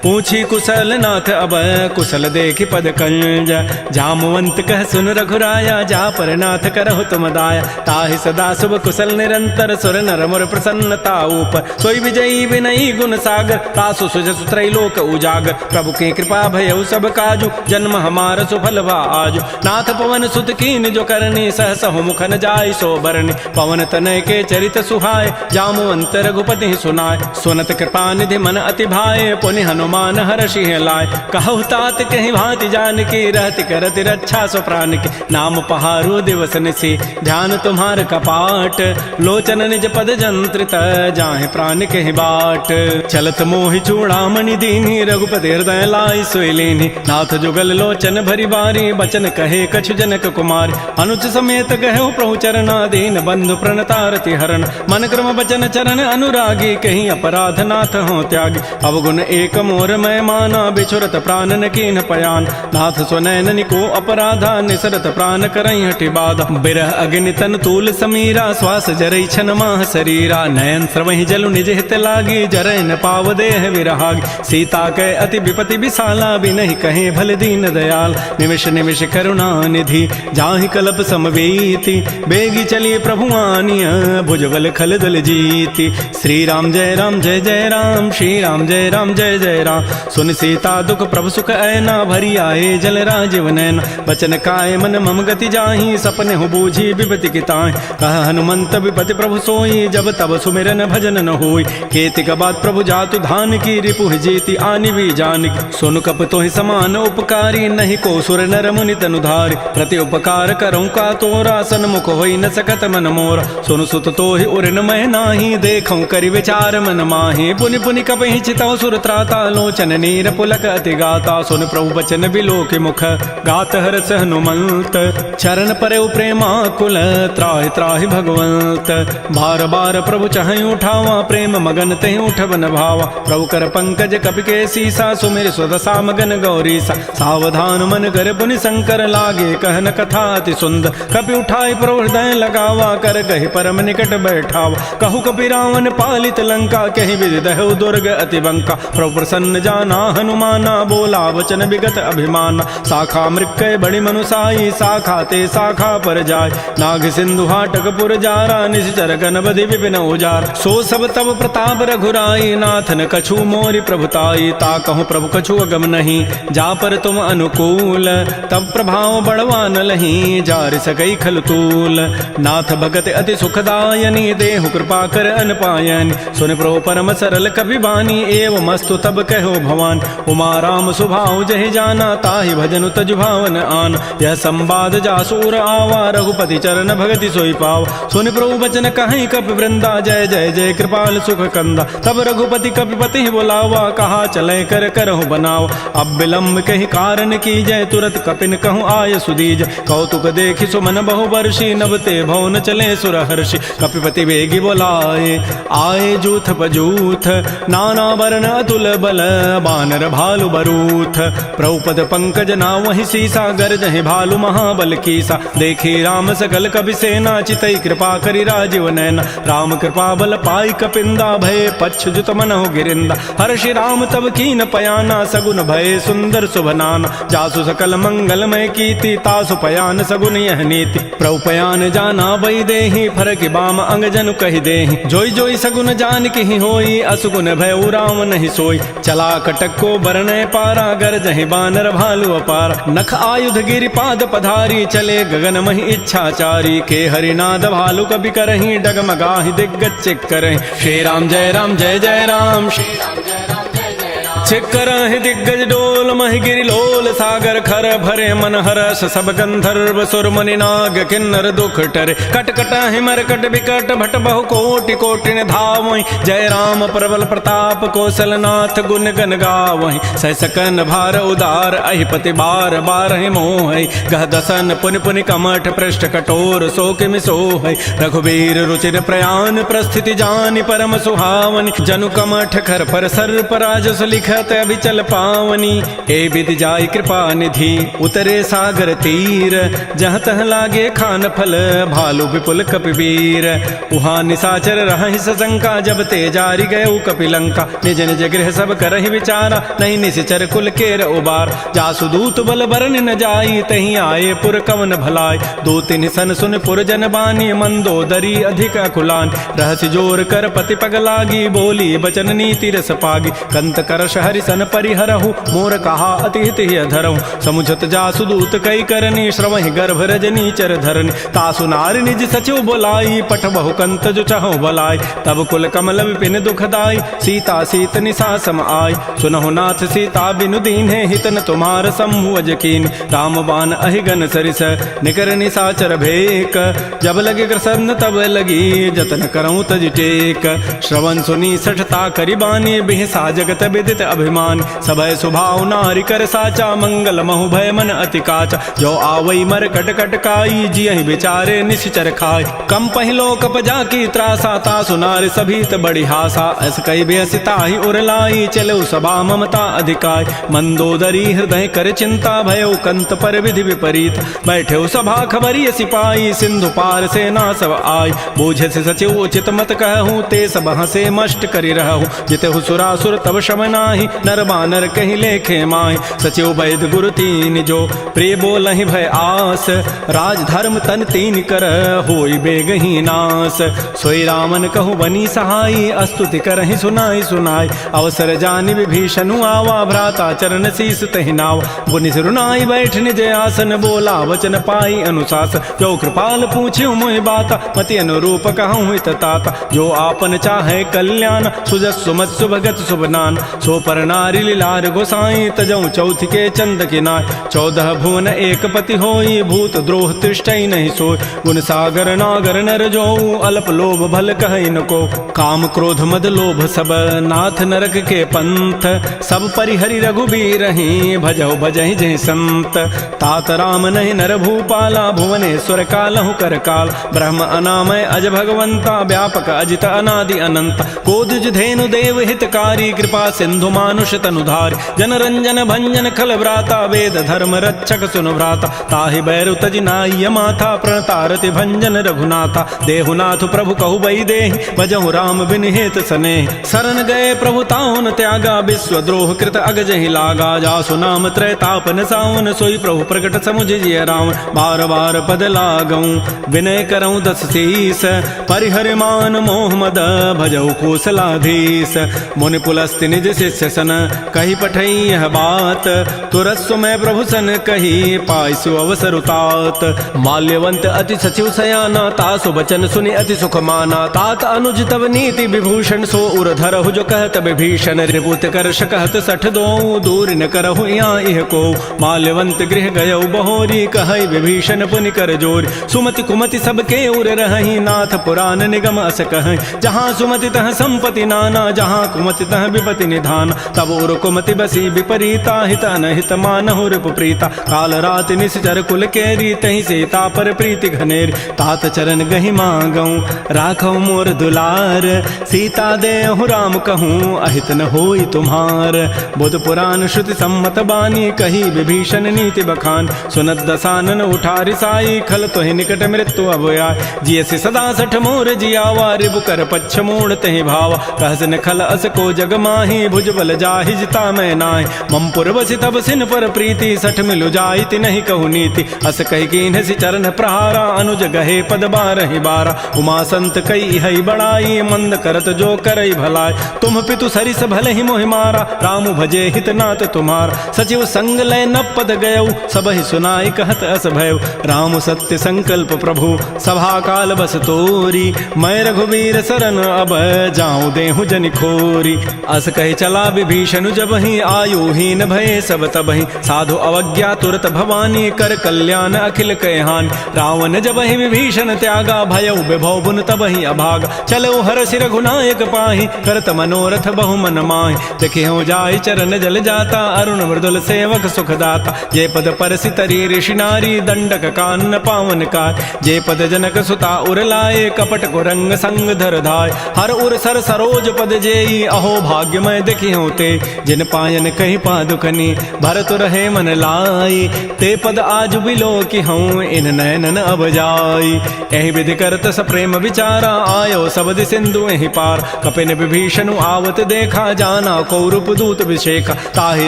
पूछी कुशल नाथ अब कुशल देखी पद कंज। जामवंत कह सुन रघुराया, जा पर नाथ करहु तुम दाया। ताहि सदा शुभ कुशल निरंतर, सुर नर मुर प्रसन्नता ऊपर। सोई विजयी विनयी गुण सागर, तासु सुजसु त्रैलोक उजागर। प्रभु के कृपा भयउ सब काजु, जन्म हमार सुफल भा आजु। नाथ पवन सुत कीन जो करनी, सहसहु मुख न जाय सो बरनी। पवन तनय के चरित सुहाय, जामवंत रघुपति सुनाय। सुनत कृपा निधि मन अति भाए, पुनि हनुमान हर्षि लाय। कहु तात कहीं भांति जानकी, रहति करति रक्षा सो प्राण की। नाम पहारो दिवस निसी, ध्यान तुम्हार कपाट। लोचन निज पद जंत्रित, जाहि प्राण कहि बाट। चलत मोहि चूड़ामणि दीनी, रघुपति हृदय लाई सोई लीनी। नाथ जुगल लोचन भरी बारी, बचन कहे कछु जनक कुमारी। अनुज समेत गहु प्रभु चरणा, दीन बंधु प्रणतारति हरण। मन क्रम बचन चरण अनुरागी, कहीं अपराध नाथ हो त्यागी। अवगुण एक मोर मैं माना, बिछुरत प्राण न कीन पयान। नाथ स्वनैन को अपराधा, निसरत प्राण करई हटि बाधा। बिरह अग्नि तन तूल समीरा, श्वास जरई छन माह शरीरा। नयन श्रवहि जलु निज हित लागी, जरय न पाव देह विरहागी। सीता कै अति विपति विशाला, बिनहि कहे भल दीन दयाल। निमिष निमिष करुणा निधि, जाहि कल्प समवेति। बेगी चलिए प्रभु आनिया, भुजबल खल दल जीति। श्री राम जय राम जय जय राम, श्री राम जय राम जय जय राम। सुन सीता दुख प्रभु सुख ऐना, भरी आए जल राजीव नैना। बचन काय मन मम गति जाहि, सपने हो बूझी विपति की ताहि। कह हनुमंत विपति प्रभु सोई, जब तब सुमिरन भजन न होई। केतिक बाद प्रभु जातु धान की, रिपुह जीति आनि भी जानकी। सुन कप तोहि समान उपकारी, नहीं को सुर नर मुनि तनुधारी। प्रति उपकार करऊँ का तोरा, सन्मुख होई न सकत मन मोरा। सुन सुत तोहि उरन मैं नाही, देखऊँ करि विचार मन माहि। पुनि पुनि कपहि चितौ सुर त्राता, लोचन नीर पुलक अति गाता। सुन प्रभु बचन बिलोक मुख, गात हरस हनुमंत। चरण परeu प्रेमाकुल, त्राहि त्राहि भगवंत। बार बार प्रभु चहई उठावा, प्रेम मगन तहि उठबन भावा। प्रभु कर पंकज कपि के सीसा, सुमिर स्वदशा मगन गौरीसा। सावधान मन कर पुनि शंकर, लागे कहन कथा अति सुंदर। कपि उठाई प्रभु हृदय लगावा, कर गहि परम निकट बैठावा। कहु कपि रावण पालित लंका, कहि विधि दहु दुर्ग अति बंका। प्रभु प्रसन्न जाना हनुमाना, बोला वचन विगत अभिमाना। शाखा मृक्कय बड़ी मनुसाई, शाखा ते शाखा पर जाय। नाग सिंधु हाटक पुर जारा, निश्चर गण बधि विपिन उजार। सो सब तब प्रताप रघुराई, नाथ न कछु मोरि प्रभुताई। ता कहूँ प्रभु कछु अगम नहीं, जा पर तुम अनुकूल। तब प्रभाव बड़वा न लही, जार सकई खल तूल। नाथ भगत अति सुखदायनी, देहु कृपा कर अनपायनी। सुन प्रभु परम सरल कवि बानी, एव मस्तु तब कहो भवान। उमा राम सुभाव जहि जाना, ताहि भजनु तजु भावन आन। यह संवाद जासूर आवा, रघुपति चरण भगति सोई पाव। सुन प्रभु बचन कहीं कपि वृंदा, जय जय जय कृपाल सुख कंदा। तब रघुपति कपिपति बुलावा, कहा चले कर करहु बनाव। अब विलंब कहि कारण की जय, तुरत कपिन कहूँ आय सुदीज। कौतुक देखि सुमन बहु वर्षी, नवते भवन चले सुर हर्षि। कपिपति वेगी बोलाए, आए जूथ बजूथ। नाना वर्ण अतुल बल, बानर भालु बरूथ। प्रभुपद पंकज नावहि सीसा, गरजहि भालु महाबल कीसा। देखी राम सकल कपि सेना, चितई कृपा करि राजीव नैना। राम कृपा बल पाई कपिंदा, भय पच्छ जुत मनहु गिरिंदा। हर्षि राम तब कीन पयाना, सगुन भय सुंदर सुभनाना। जासु सकल मंगलमय कीर्ति, तासु पयान सगुन यह नीति। प्रभु पयान जाना बई देहि, फरकि बाम अंग जनु कहि देहि। जोई जोई सगुन जान की होई, असुगुन भय राम नहीं सोई। चला कटक को बरनय पारा, गरजहि बानर भालु अपार। नख आयुध गिरि पाद पधारी, चले गगन महि इच्छाचारी। के हरिनाद भालु कपि करहि, डगमगाहि दिग्गज चिक करहि। श्री राम जय राम जय जय राम, श्री राम जय राम जय जय राम। चिक करहि दिग्गज डोल, महि गिरि लोल सागर खर भरे मन हरस सब गंधर्व सुर मुनि नाग किन्नर दुख टरे कट कट हिमर कट विकट भट बहु कोटि कोटि धावहि जय राम प्रबल प्रताप कौशलनाथ गुण गन गावहि सह सकन भार उदार अहिपति बार बारहि मोहि गह दसन पुनि पुनि कमठ पृष्ठ कठोर सोकिमि सोहि रघुबीर रुचिर प्रयान प्रस्थिति जानि परम सुहावनि जनु कमठ खर पर सर्प राजस लिखत अभिचल पावनी ए विधि जाय कृपा निधि उतरे सागर तीर जहाँ तह लागे खान फल भालु विपुल कपिवीर उहाँ निसाचर रहि सशंका जब ते जारी गए कपिलंका निज निज गृह सब करहि विचारा नहीं निश्चर कुल केर उबार जासु दूत बल बरन न जाई तहीं आए पुर कवन भलाई दो तिन सन सुन पुर जन बानी मंदोदरी अधिक अकुलान रहस्य जोर कर पति पग लागी बोली बचन नीति रस पागी कंत करश हरि सन परिहरहु मोर कहा अति हित धरहु समुझत जासु दूत कई करनी श्रवहि गर्भ रजनी चर धरनी तासु नारी निज सचिव बोलाई पठ बहु कंत जो चहु बलाई तब कुल कमल विपिन दुखदाई सीता सीत निसा सम आई सुनहु नाथ सीता बिनु दीन्हे हितन तुम्हार सम्मुअज कीन राम बान अहिगन सरिस निकर निसाचर भेक जब लगे प्रसन्न तब लगी जतन करऊं तज टेक श्रवण सुनी सठता करिबानी बिहसा जगत विदित अभिमान सभय सुभाव नारी कर साचा मंगल महु भय मन अति काचा जो आवई मर कट कट काई जियहि बेचारे निश्चर खाय कम पहिलो कप जाकी त्रासा ता सुनार सभी त बड़ी हासा अस कई बेसिता ही उरलाई चलो सभा ममता अधिकाय मंदोदरी हृदय कर चिंता भयो कंत पर विधि विपरीत बैठे सभा खबरी सिपाही सिंधु पार सेना सब आय बोझ से सचिव उचित मत कहूँ ते सब हसे मष्ट करि रहूँ जितहु सुरासुर तब शम नाही नर बानर कहि लेखे माय सचिव वैद गुरु तीन जो प्रिय बोलहि भय आस राज धर्म तन तीन कर होई बेगहि नास सोई रामन कहु बनी सहाई अस्तुति करहि सुनाई सुनाई अवसर जानि विभीषणु आवा भ्राता चरण शीस तहि नाव गुनि सिरुनाई बैठ निज आसन बोला वचन पाई अनुशासन जो कृपाल पूछ्यु मोहि बाता मति अनुरूप कहूँ हित ताता जो आपन चाहे कल्याण सुजस सुमत सुभगत सुभनान सो पर नारी लीलार गोसाई तजऊ चौथ के चंद किनाय 14 भुवन एक पति होई भूत द्रोह तिष्ठई नहीं सोय गुण सागर नागर नर जो अल्प लोभ भल कहई न को काम क्रोध मद लोभ सब नाथ नरक के पंथ सब परिहरि रघुबीर रही भजहु भजहि जय संत तात राम नहीं नर भूपाला भुवनेश्वर कालहु कर काल ब्रह्म अनामय अज भगवंता व्यापक अजित अनादि अनंत कोदिज धेनु देव हितकारी कृपा सिंधु मानुष तनुधार जन रंजन भंजन खल व्राता वेद धर्म रक्षक सुन भ्राता ताहि बैरु तजि नाय माथा प्रणतारति भंजन रघुनाथा देहुनाथ प्रभु कहु बई देहि भजहु राम बिन हेत सने शरण गए प्रभु ताहुन त्यागा विश्व द्रोह कृत अगजहि लागा जासु नाम त्रैतापन सावन सोई प्रभु प्रकट समुझ जिय राम बार बार पद लागऊं विनय करऊं दस शीस परिहर मान मोह मद भजहु कौशलाधीश मुनि पुलस्ति निज शिष्य सन कही पठई यह बात तुरत सुमय प्रभु सन कही पाइसु अवसर उतात माल्यवंत अति सचिव सयाना तासु बचन सुनि अति सुख माना तात अनुज तब नीति विभूषण सो उर धरहु जो कहत विभीषण रिपुत करश कहत सठ दो दूर न करहु यहाँ इह को माल्यवंत गृह गयौ बहोरी कहई विभीषण पुनि कर जोर सुमति कुमति सबके उर रहहि नाथ पुराण निगम अस कहई जहाँ सुमति तह संपति नाना जहाँ कुमति तह विपति निधान तब उर कुमति बसी विपरीता हित अनहित मानहु रिपु प्रीता काल रात निश्चर कुल केरी तहि सीता पर प्रीति घनेर तात चरण गहि मांगऊं राखौ मोर दुलार सीता देहु राम कहूँ अहित न होई तुम्हार बुध पुराण श्रुति सम्मत बानी कही विभीषण नीति बखान सुनत दसानन उठारि साई खल तोहि निकट मृत्यु अब आय जियसि सदा सठ मोर जियावा रिबु कर पच्छ मोड़ तहि भावा कहस न खल अस को जग माही भुज बल जाहि जिता मैं नाहि मम पुर बसि तब सिन पर प्रीति सठ मिलु जाइति नहीं कहु नीति अस कहि कीन्हसि चरण प्रहारा अनुज गहे पद बारहि बारा उमा संत कई हई बड़ाई मंद करत जो करई भलाई तुम पितु सरिस भले ही मोहि मारा राम भजे हित नाथ तुम्हारा सचिव संग लय न पद गयऊ सब ही सुनाई कहत अस भयउ राम सत्य संकल्प प्रभु सभा काल बस तोरी मैं रघुवीर शरण अब जाऊं देहु जनि खोरी अस कहे चला विभीषण जब ही आयु हीन भय सब तब तबहि साधु अवज्ञा तुरत भवानी कर कल्याण अखिल कहान। रावण जब ही विभीषण त्यागा भयउ विभव बुन तबहि अभाग। चलो हर सिर रघुनायक पाहि करत मनोरथ बहु मन माहि। देखि हो जाय चरण जल जाता अरुण मृदुल सेवक सुखदाता। जे पद परसि तरी ऋषि नारी दंडक कानन पावन कार। जे पद जनक सुता उर लाए कपट को रंग संग धर धाय। हर उर सर सरोज पद जेई अहो भाग्यमय देखि होते। जिन पायन कही पादुकनी भरत रहे मन लाई। ते पद आज बिलो कि हूँ इन नयनन अब जाई। एहि विधि करत स प्रेम विचारा आयो सबद सिंधु एहि पार। कपिन विभीषण आवत देखा जाना कौरूप दूत विषेखा। ताहि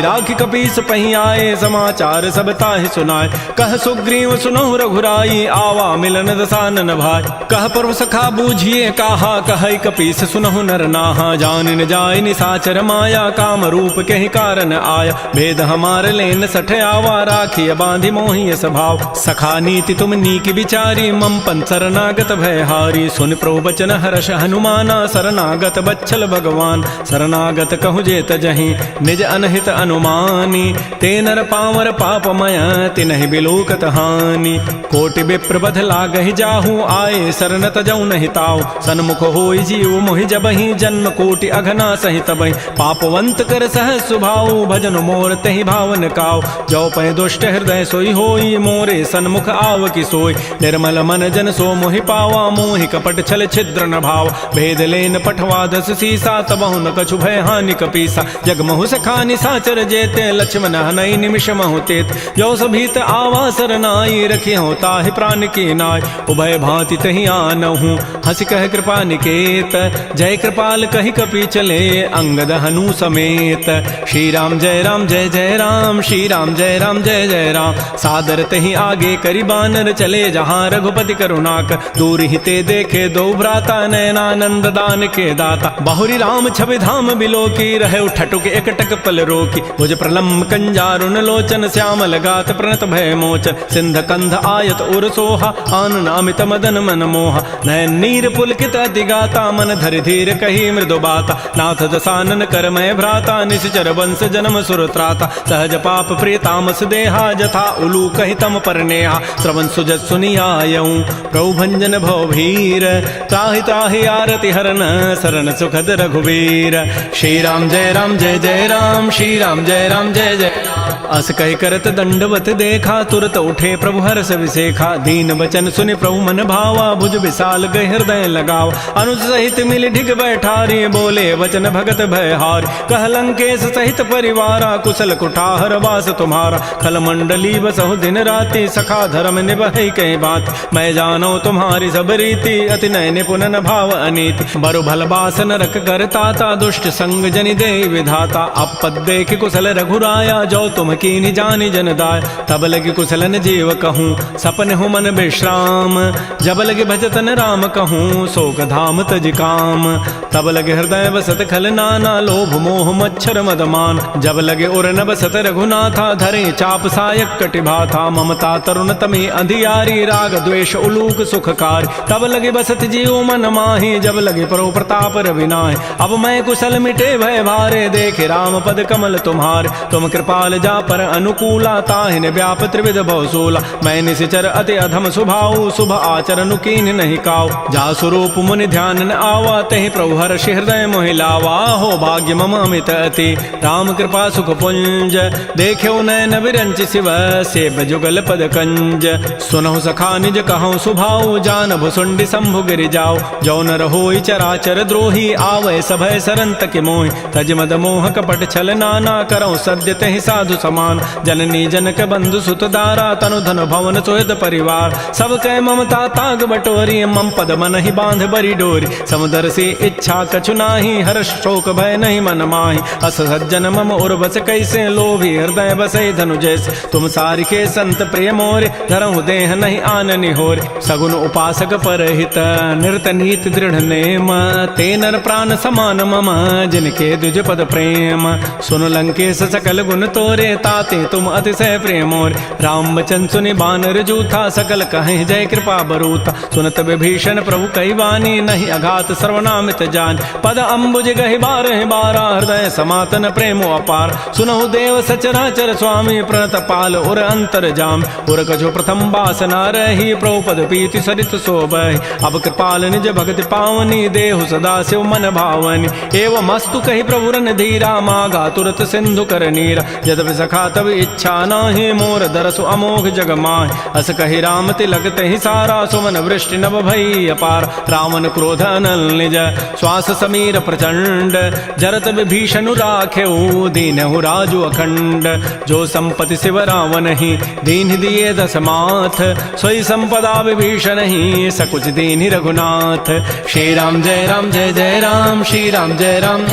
राखि कपीस पही आए समाचार सब ताहि सुनाए। कह सुग्रीव सुनहु रघुराई आवा मिलन दसानन भाई। कह प्रभु सखा बूझिए कहा कह कपीस सुनहु नर नाहा। जान न जाय निसाचर माया काम रूप के कारण आया। भेद हमार लेन सठ आवा राखिय बांधि मोहि स्वभाव। सखा नीति तुम नीक विचारी मम पन शरणागत भयहारी। सुन प्रभु बचन हर्ष हनुमाना शरणागत बच्छल भगवान। शरणागत कहु जेत जहि निज अनहित अनुमानी। ते नर पामर पापमय तिनहि बिलोकत हानि। कोटि विप्र बध लागहि जाहु आए शरण तजौ नहि ताऊ। सन्मुख होई जीव मोहि जबहि जन्म कोटि अघना सहि तबहि। पापवंत कर सहज सुभाऊ भजन मोर तहि भावन काऊ। जो पै दुष्ट हृदय सोई होई मोरे सन्मुख आव कि सोई। निर्मल मन जन सो मोहि पावा मोहि कपट छल छिद्र न भाव। भेद लेन पठवा दस सीसा तबहु न कछु भय हानि कपीसा। जगमहु सखानि साचर जेते लक्ष्मण हनई निमिष महु तेत। जो सभीत आवा सरनाई रखि हो ताहि प्राण की नाय। उभय भांति तहि आनहु हंस कह कृपा निकेत। जय कृपाल कहि कपि चले अंगद हनु समेत। श्री राम जय राम श्री राम जय जय राम। सादर तहि आगे करि बानर चले जहाँ रघुपति करुणाकर। दूर हिते देखे दो भ्राता नयनानंद दान के दाता। बहुरी राम छवि धाम बिलो की रहे ठटुक एकटक पल रोकी। भुज प्रलम्ब कंजारुन लोचन श्यामल गात प्रणत भय मोचन। सिंध कंध आयत उर सोहा आनन अमित मदन मन मोहा। नयन नीर पुलकित अति गाता मन धरि धीर कही मृदु बाता। नाथ दसानन कर मय भ्राता निश्चर वंश जन्म सुर त्राता। सहज पाप प्रिय तामस देहा जथा उलू कहि तम पर नेहा। श्रवण सुजत सुनियायऊँ प्रभु भंजन भव भीर। त्राहि त्राहि आरति हरन शरण सुखद रघुवीर। श्री राम जय राम श्री राम जय जय राम। अस कहि करत दंडवत देखा तुरत उठे प्रभु हर्ष विसेखा। दीन बचन सुनि प्रभु मन भावा भुज विशाल गए हृदय लगाव। अनुज सहित मिल ढिग बैठारी बोले वचन भगत भयहार। कह लंकेश सहित परिवारा कुशल कुठार वास तुम्हारा। खल मंडली बसहु दिन राति सखा धर्म निभहि कहीं बात। मैं जानो तुम्हारी सब रीति अति नय निपुण न भाव अनीति। बरु भल बासन रख कर ताता दुष्ट संग जनि दे विधाता। अपद देख कुशल रघुराया जो तुम कीनि जानि जन दाय। तब लगे कुशलन जीव कहूँ सपन हूँ मन विश्राम। जब लगे भजतन राम कहूँ शोक धाम तज काम। तब लगे हृदय बसत खल नाना लोभ मोह मच्छर मदमान। जब लगे उर न बसत रघुनाथा धरे चाप सायक कटिभाथा। ममता तरुण तमी अंधियारी राग द्वेष उलूक सुखकार। तब लगे बसत जीव मन माही जब लगे परो प्रताप रविनाय। अब मैं कुशल मिटे भय भारे देखे राम पद कमल तुम्हार। तुम कृपाल जा पर अनुकूला ताहिन व्याप त्रिविध भवसूला। मैं निशिचर अति अधम स्वभाव शुभ आचरण कीन नहीं काव। जा स्वरूप मुनि ध्यान न आवा तहि प्रभु हर्ष हृदय मोहि लावा। हो भाग्य मम अमित अति राम कृपा सुख पुंज। देख्यो नयन विरंच शिव सेव जुगल पद कंज। सुनहु सखा निज कहूँ सुभाव जान भुसुंडि शंभु गिरि जाओ। जो न रहोई चराचर द्रोही आवै सभय सरंत के मोहि। तज मद मोह कपट छल नाना करौ सद्य तहि साधु समान। जननी जनक बंधु सुत दारा तनु धन भवन सुहृद परिवार। सब कह ममता ताग बटोरी मम पद मन ही बांध बरी डोरी। समुदर से इच्छा कछु नाही हर्ष शोक भय नहीं मन माही। अस सज्जन मम उर्वस कैसे लोभी हृदय बसै धनु जैसे। तुम सारिके संत प्रिय मोरे धरहु देह नहीं आननि होरे। सगुन उपासक परहित निरत नीति दृढ़ नेम। ते नर प्राण समान मम जिनके द्विज पद प्रेम। सुन लंकेश सकल गुण तोरे ताते तुम अतिशय प्रेम मोर। राम वचन सुनि बानर जूथा सकल कहें जय कृपा बरूथा। सुनत विभीषण प्रभु कही वानी नहीं अघात सर्वनामित जान। पद अम्बुज गहि बारह बारा हृदय समातन प्रेमो अपार। सुनहु देव सचराचर स्वामी प्रणत पाल उर अंतर जाम। उर कछो प्रथम वासना रही प्रभु पद पीति सरित शोभहि। अब कृपाल निज भगति पावनी देहु सदा शिव मन भावनी। एवं मस्तु कही प्रभु रन धीरा मागा तुरत सिंधु कर नीरा। यद्यपि सखा तब इच्छा नाही मोर दरसु अमोघ जग माहि। अस कही राम तिलक तहि सारा सुमन वृष्टि नभ भई अपार। रावण क्रोध अनल निज श्वास समीर प्रचंड। जरत विभीषणु राखेउ दीनहु राजु अखंड। जो संपति शिव रावण ही दीन दिए दस माथ। सोई संपदा विभीषण ही सकुच दीन रघुनाथ। श्री राम जय राम जय जय राम श्री राम जय राम।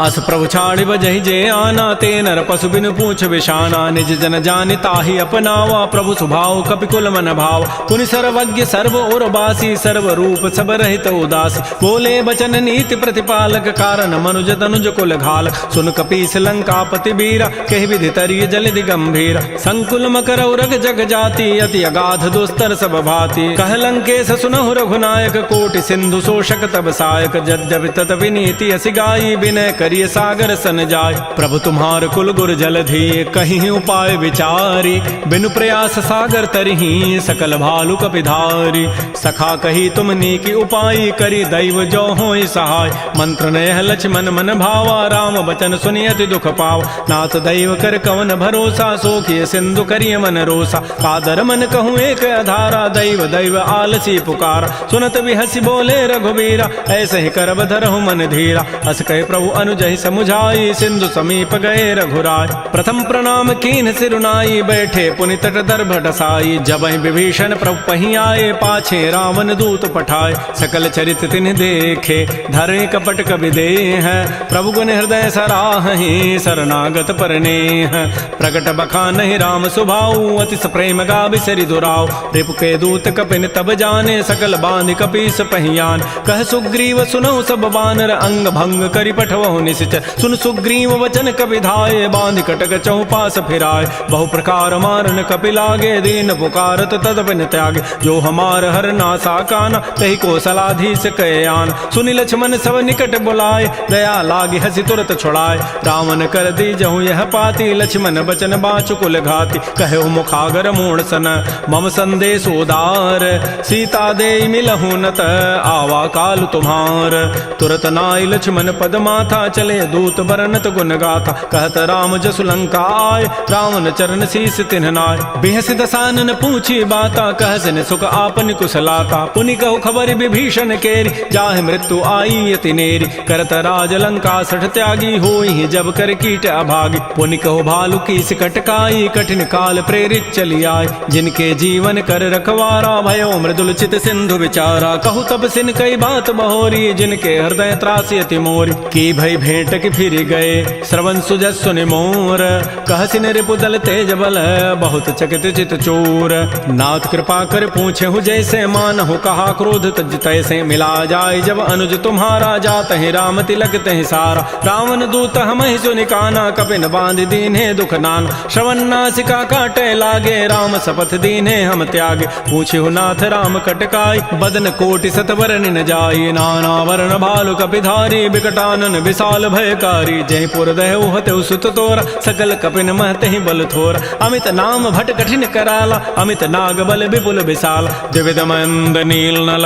अस प्रभु छाड़ि बजहि जे आना ते नर पशु बिनु पूछ विशाना। निज जन जानि ताहि अपनावा प्रभु स्वभाव कपिकुल मन भाव। पुनि सर्वज्ञ सर्व उर्वासी सर्व रूप सब रहित उदासी। बोले बचन नीति प्रतिपालक कारण मनुज तनुज कुल घाल। सुन कपीस लंकापति बीरा कहि विधि तरिय जलधि गंभीर। संकुल मकर उरग जग जाति अति अगाध दुस्तर सब भाति। कह लंकेश सुनहु रघुनायक कोटि सिंधु शोषक तब सायक। यद्यपि तदपि नीति असि गाई विनय करिय सागर सन जाय। प्रभु तुम्हार कुल गुर जलधि कहीं उपाय विचारी। बिनु प्रयास सागर तरही सकल भालु कपिधारी। सखा कही तुम नीकी उपाय करी दैव जो होय सहाय। मंत्र नयह लक्ष्मण मन भावा राम वचन सुनियति दुख पाव। नाथ दैव कर कवन भरोसा सोखिय सिंधु करिय मन रोसा। कादर मन कहूँ एक अधारा दैव दैव आलसी पुकारा। सुनत बिहसी बोले रघुबीरा ऐसे ही करब धरहु मन धीरा। अस कहे प्रभु अनुजहि समुझाई सिंधु समीप गए रघुराय। प्रथम प्रणाम कीन सिरुनाई बैठे पुनि तट दर्भ डसाई। जबहि विभीषण प्रभु पही आए पाछे रावण दूत पठाए। सकल चरित तिन्ह देखे धरे कपट कवि देह। प्रभु गुण हृदय सराहि शरणागत परनेह। प्रगट बखानहि राम सुभाऊ अतिस प्रेम गावि सरि दुराऊ। रिपु के दूत कपिन तब जाने सकल बांधि कपीस पहियान। कह सुग्रीव सुनहु सब बानर अंग भंग करि पठवहु निश्चर। सुन सुग्रीव वचन कपि धाये बांधि कटक चौपास फिराय। बहु प्रकार मारन कपि लागे दीन पुकारत तदपिन त्यागे। जो हमार हर नासा काना तहि कौशलाधीश कहे आन। सुनि लक्ष्मण सब निकट बुलाए दया लागी हसी तुरत छुड़ाए। रावण कर दी जहु यह पाती लक्ष्मण बचन बाचु कुल घाती। कहे मुखागर मूण सन मम संदेश उदार। सीता दे मिलहु नत आवा काल तुम्हार। तुरत नाई लक्ष्मण पद माथा चले दूत बरनत गुण गाथा। कहत राम जसु लंका आय रावण चरण शीस तिन्ह नाय। बिहस दसानन पूछी बाता कहसन सुख आपन कुशलाता। पुनि कहु खबर विभीषण केरी जाहि मृत्यु आई अति नेरी। करत राज लंका सठ त्यागी होई जब कर कीट अभागी। पुनि कहु भालु की कटकाई कठिन काल प्रेरित चली आय। जिनके जीवन कर रखवारा भयो मृदुल चित सिंधु विचारा। कहु तब सिन कई बात बहोरी जिनके हृदय त्रासी अति मोरी। की भई भेंट की फिर गए श्रवण सुजस सुनि मोर। कहसिन रिपुदल तेज बल बहुत चकित चित चोर। नाथ कृपा कर पूछे हु जैसे मानहु कहा क्रोध तज तैसे। मिला जाय जब अनुज तुम्हारा जात है राम तिलक तहि सारा। रावण दूत हम ही सुनि काना कपिन बांध दीन्हे दुख नान। श्रवण नासिका काटे लागे राम शपथ दीन्हे हम त्यागे। पूछे हु नाथ राम कटकाई बदन कोटि सतवर न जाई। नाना वर्ण भालु कपिधारी विकटानन विशाल भयकारी। जयपुर दहु हतु सुत तोरा सकल कपिन महते बल थोरा। अमित नाम भट कठिन कराला अमित नाग बल विपुल विशाल। द्विविध मंद नील नल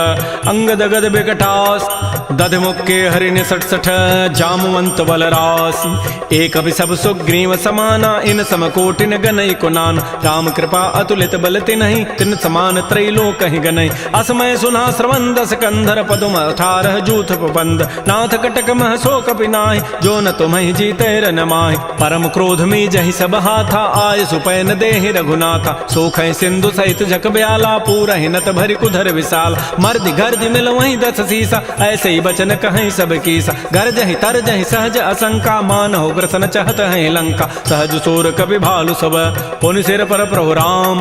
अंगद गद विकटास। दध मुक्के हरिण सठ सठ जामवंत बल रासी। एक अभि सब सुग्रीव समाना इन सम कोटिन गनई कुनान। राम कृपा अतुलित बल तिन्हि तिन समान त्रैलोक कहि गनई। असमय सुना श्रवण दस कंधर पदुम 18 जूथ बंद। नाथ कटक मह सो कपि नाहि जो न तुम्हि जीते रन माहि। परम क्रोध में जहि सब हाथा आय सुपैन देहि रघुनाथा। सोखै सिंधु सहित झक ब्याला पूरहि नत भरि कुधर विशाल। मर्दि गर्दि मिल वहीं 10 सीसा ऐसे ऐसे बचन कहीं सब कीसा गरजहि तरजहि सहज असंका मान हो ग्रसन चहत है लंका सहज सोर कवि भालु सब पुन सिर पर प्रभु राम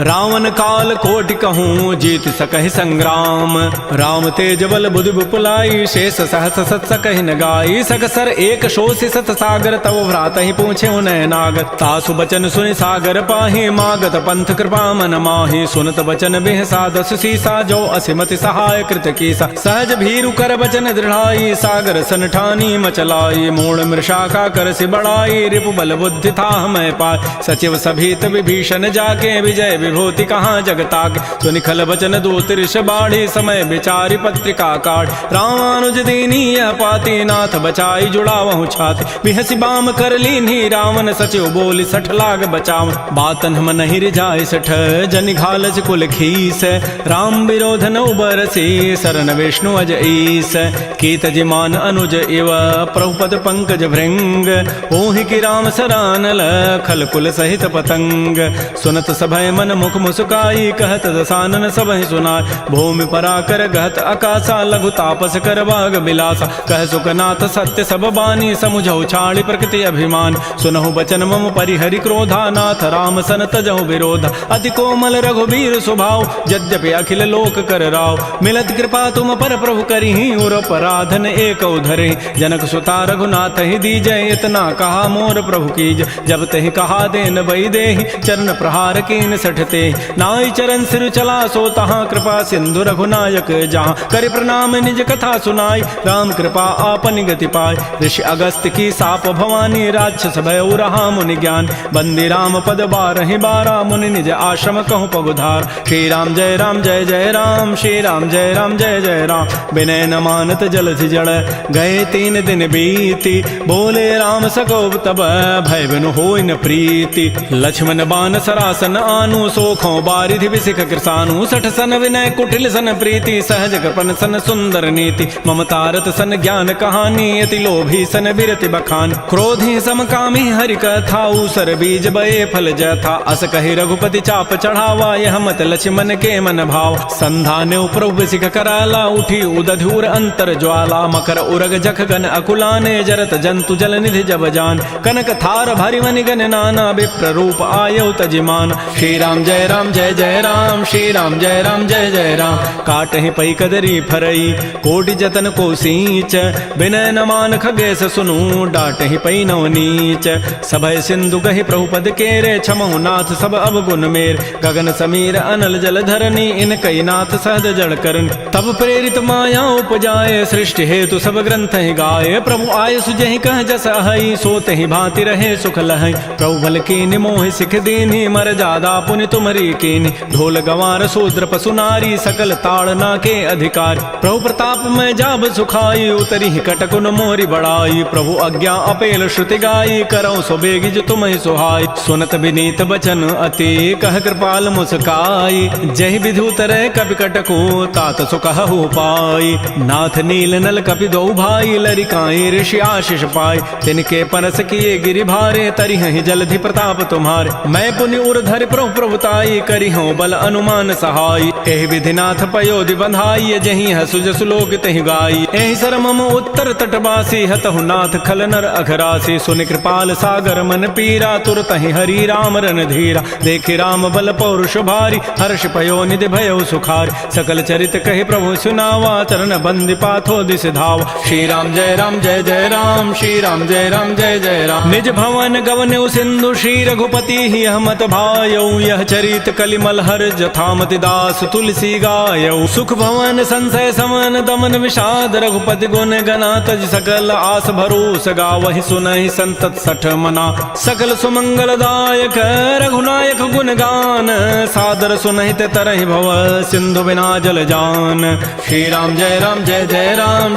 रावण काल कोटि कहूँ जीत सकहि संग्राम राम तेज बल बुद्धि विपुलाई शेष सहस सत सकहि न गाई सकसर एक शोषि सत सागर तव भ्रात ही पूछे उन्हें नाग तासु बचन सुनि सागर पाहि मागत पंथ कृपा मन माहि सुनत बचन बिह साधस सीसा जो असिमति सहाय कृत कीसा सहज भीरु कर बचन दृढ़ाई सागर सन ठानी मचलाई मूढ़ मृषा का कर सि बढ़ाई रिपु बल बुद्धि था मैं पाय सचिव सभीत विभीषण जाके विजय विभूति कहाँ जगताक सुनिखल बचन दूत ऋष बाढ़ी समय विचारी पत्रिका काट रामानुज दीनी यह पाती नाथ बचाई जुड़ा वहु छाती बिहसी बाम कर लीनी रावण सचिव बोली सठ लाग बचाव बातन हम नहीं रिझाई सठ जनि घालस कुल खीस राम विरोध न उबरसी शरण विष्णु अज ईस कीत जिमान अनुज इव प्रभुपद पंकज भृंग ओहि की राम सरानल खल कुल सहित पतंग सुनत सभय मन मुख मुस्काई कहत दसानन सबहि सुनाय भूमि पराकर गहत आकाशा लघु तापस कर बाग बिलासा कह सुखनाथ सत्य सब बानी समुझौ छाड़ी प्रकृति अभिमान सुनहु बचन मम परिहरि क्रोधा नाथ राम सन तजहु विरोधा अति कोमल रघुबीर स्वभाव यद्यपि अखिल लोक कर राव मिलत कृपा तुम पर प्रभु करिहि उर पराधन एक उधरे जनक सुता रघुनाथ ही दीजय इतना कहा मोर प्रभु कीज जब तहि कहा देन बई देहि चरण प्रहार कीन सठते नाई चरण सिर चला सो तहाँ कृपा सिंधु रघुनायक जहाँ कर प्रणाम निज कथा सुनाई राम कृपा आपन गति पाय ऋषि अगस्त की साप भवानी राक्षस भय रहा मुनि ज्ञान बंदी राम पद बारहि बारा मुनि निज आश्रम कहूँ पगुधार श्री राम जय राम श्री राम जय जय राम विनय न मानत जलधि जड़ गए 3 दिन बीती बोले राम सकोब तब भय बिनु होई न प्रीति लक्ष्मण बान सरासन आनु सोखों बारिधि विसिख कृसानु सठ सन विनय कुटिल सन प्रीति सहज कृपन सन सुंदर नीति ममतारत सन ज्ञान कहानी अति लोभी सन विरति बखान क्रोधी समकामी हरि कथा उसर बीज बये फल जथा अस कहि रघुपति चाप चढ़ावा यह मत लक्ष्मण के मन भाव संधाने प्रभु सिख कराला उठी उदधूर अंतर ज्वाला मकर उरग जख गन अकुलाने जरत जंतु जल निधि जब जान कनक थार भरि मनि गन नाना विप्र रूप आयौ तजिमान श्री राम जय राम श्री राम जय जय राम काटहि पई कदरी फरई कोटि जतन को सींच विनय न मान खगेश सुनु डाटहि पई नव नीच सभय सिंधु गहि प्रभुपद केरे क्षमहु नाथ सब अवगुण मेर गगन समीर अनल जल धरनी इन कई नाथ सहज जड़ करन तब प्रेरित माया उपजाए सृष्टि हेतु सब ग्रंथ ही गाये प्रभु आय सुजहि कह जस अहई सोते ही भांति रहे सुख लहई प्रभु भल कीनि मोहि सिख दीन्हि मर जादा पुनि तुमरी कीनि ढोल गंवार शूद्र पशु नारी सकल ताड़ना के अधिकार प्रभु प्रताप में जाब सुखाई उतरी कटकुन मोरी बड़ाई प्रभु आज्ञा अपेल श्रुति गाई करौ सो बेगिज तुम्हि सुहाई सुनत विनीत बचन अति कह कृपाल मुस्काई जहि विधु तरह कपि कटको तात सुकहु पाई नाथ नील नल कपि दो भाई लरिकाई ऋषि आशीष पाई तिनके परस किए गिरि भारे तरिहि जलधि प्रताप तुम्हारे मैं पुनि उर धरि प्रभु प्रभुताई करिहु बल अनुमान सहाय एहि विधिनाथ पयोधि बंधाई जहि हसु जसु लोक तहि गाई एहि सर मम उत्तर तटवासी हतहु नाथ खल नर अघरासी सुनि कृपाल सागर मन पीरा तुरत ही हरि राम रन धीरा देखि राम बल पौरुष भारी हर्ष पयो निधि भयो सुखार सकल चरित कहि प्रभु सुनावा चरण बंदि पाथो दिस धावा श्री राम जय राम श्री राम जय जय राम निज भवन गवन सिंधु श्री रघुपति ही हमत भायौ यह चरित कलिमल हर जथामति दास तुलसी गायौ सुख भवन संशय समन दमन विषाद रघुपति गुण गना तज सकल आस भरोस गावहि सुनहि संतत सठ मना सकल सुमंगल दायक रघुनायक गुण गान सादर सुनहि ते तरहि भव सिंधु बिना जल जान श्री राम जय राम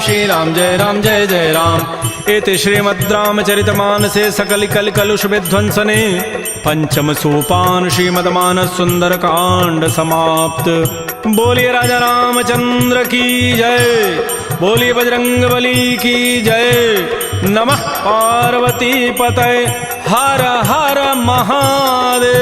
श्री राम जय जय राम इति श्रीमद् रामचरितमानसे सकल कल कलुष विध्वंसने पंचम सोपान श्रीमद्मानस सुंदर कांड समाप्त। बोलिए राजा रामचंद्र की जय, बोलिए बजरंग बली की जय। नमः पार्वती पतये हर हर महादेव।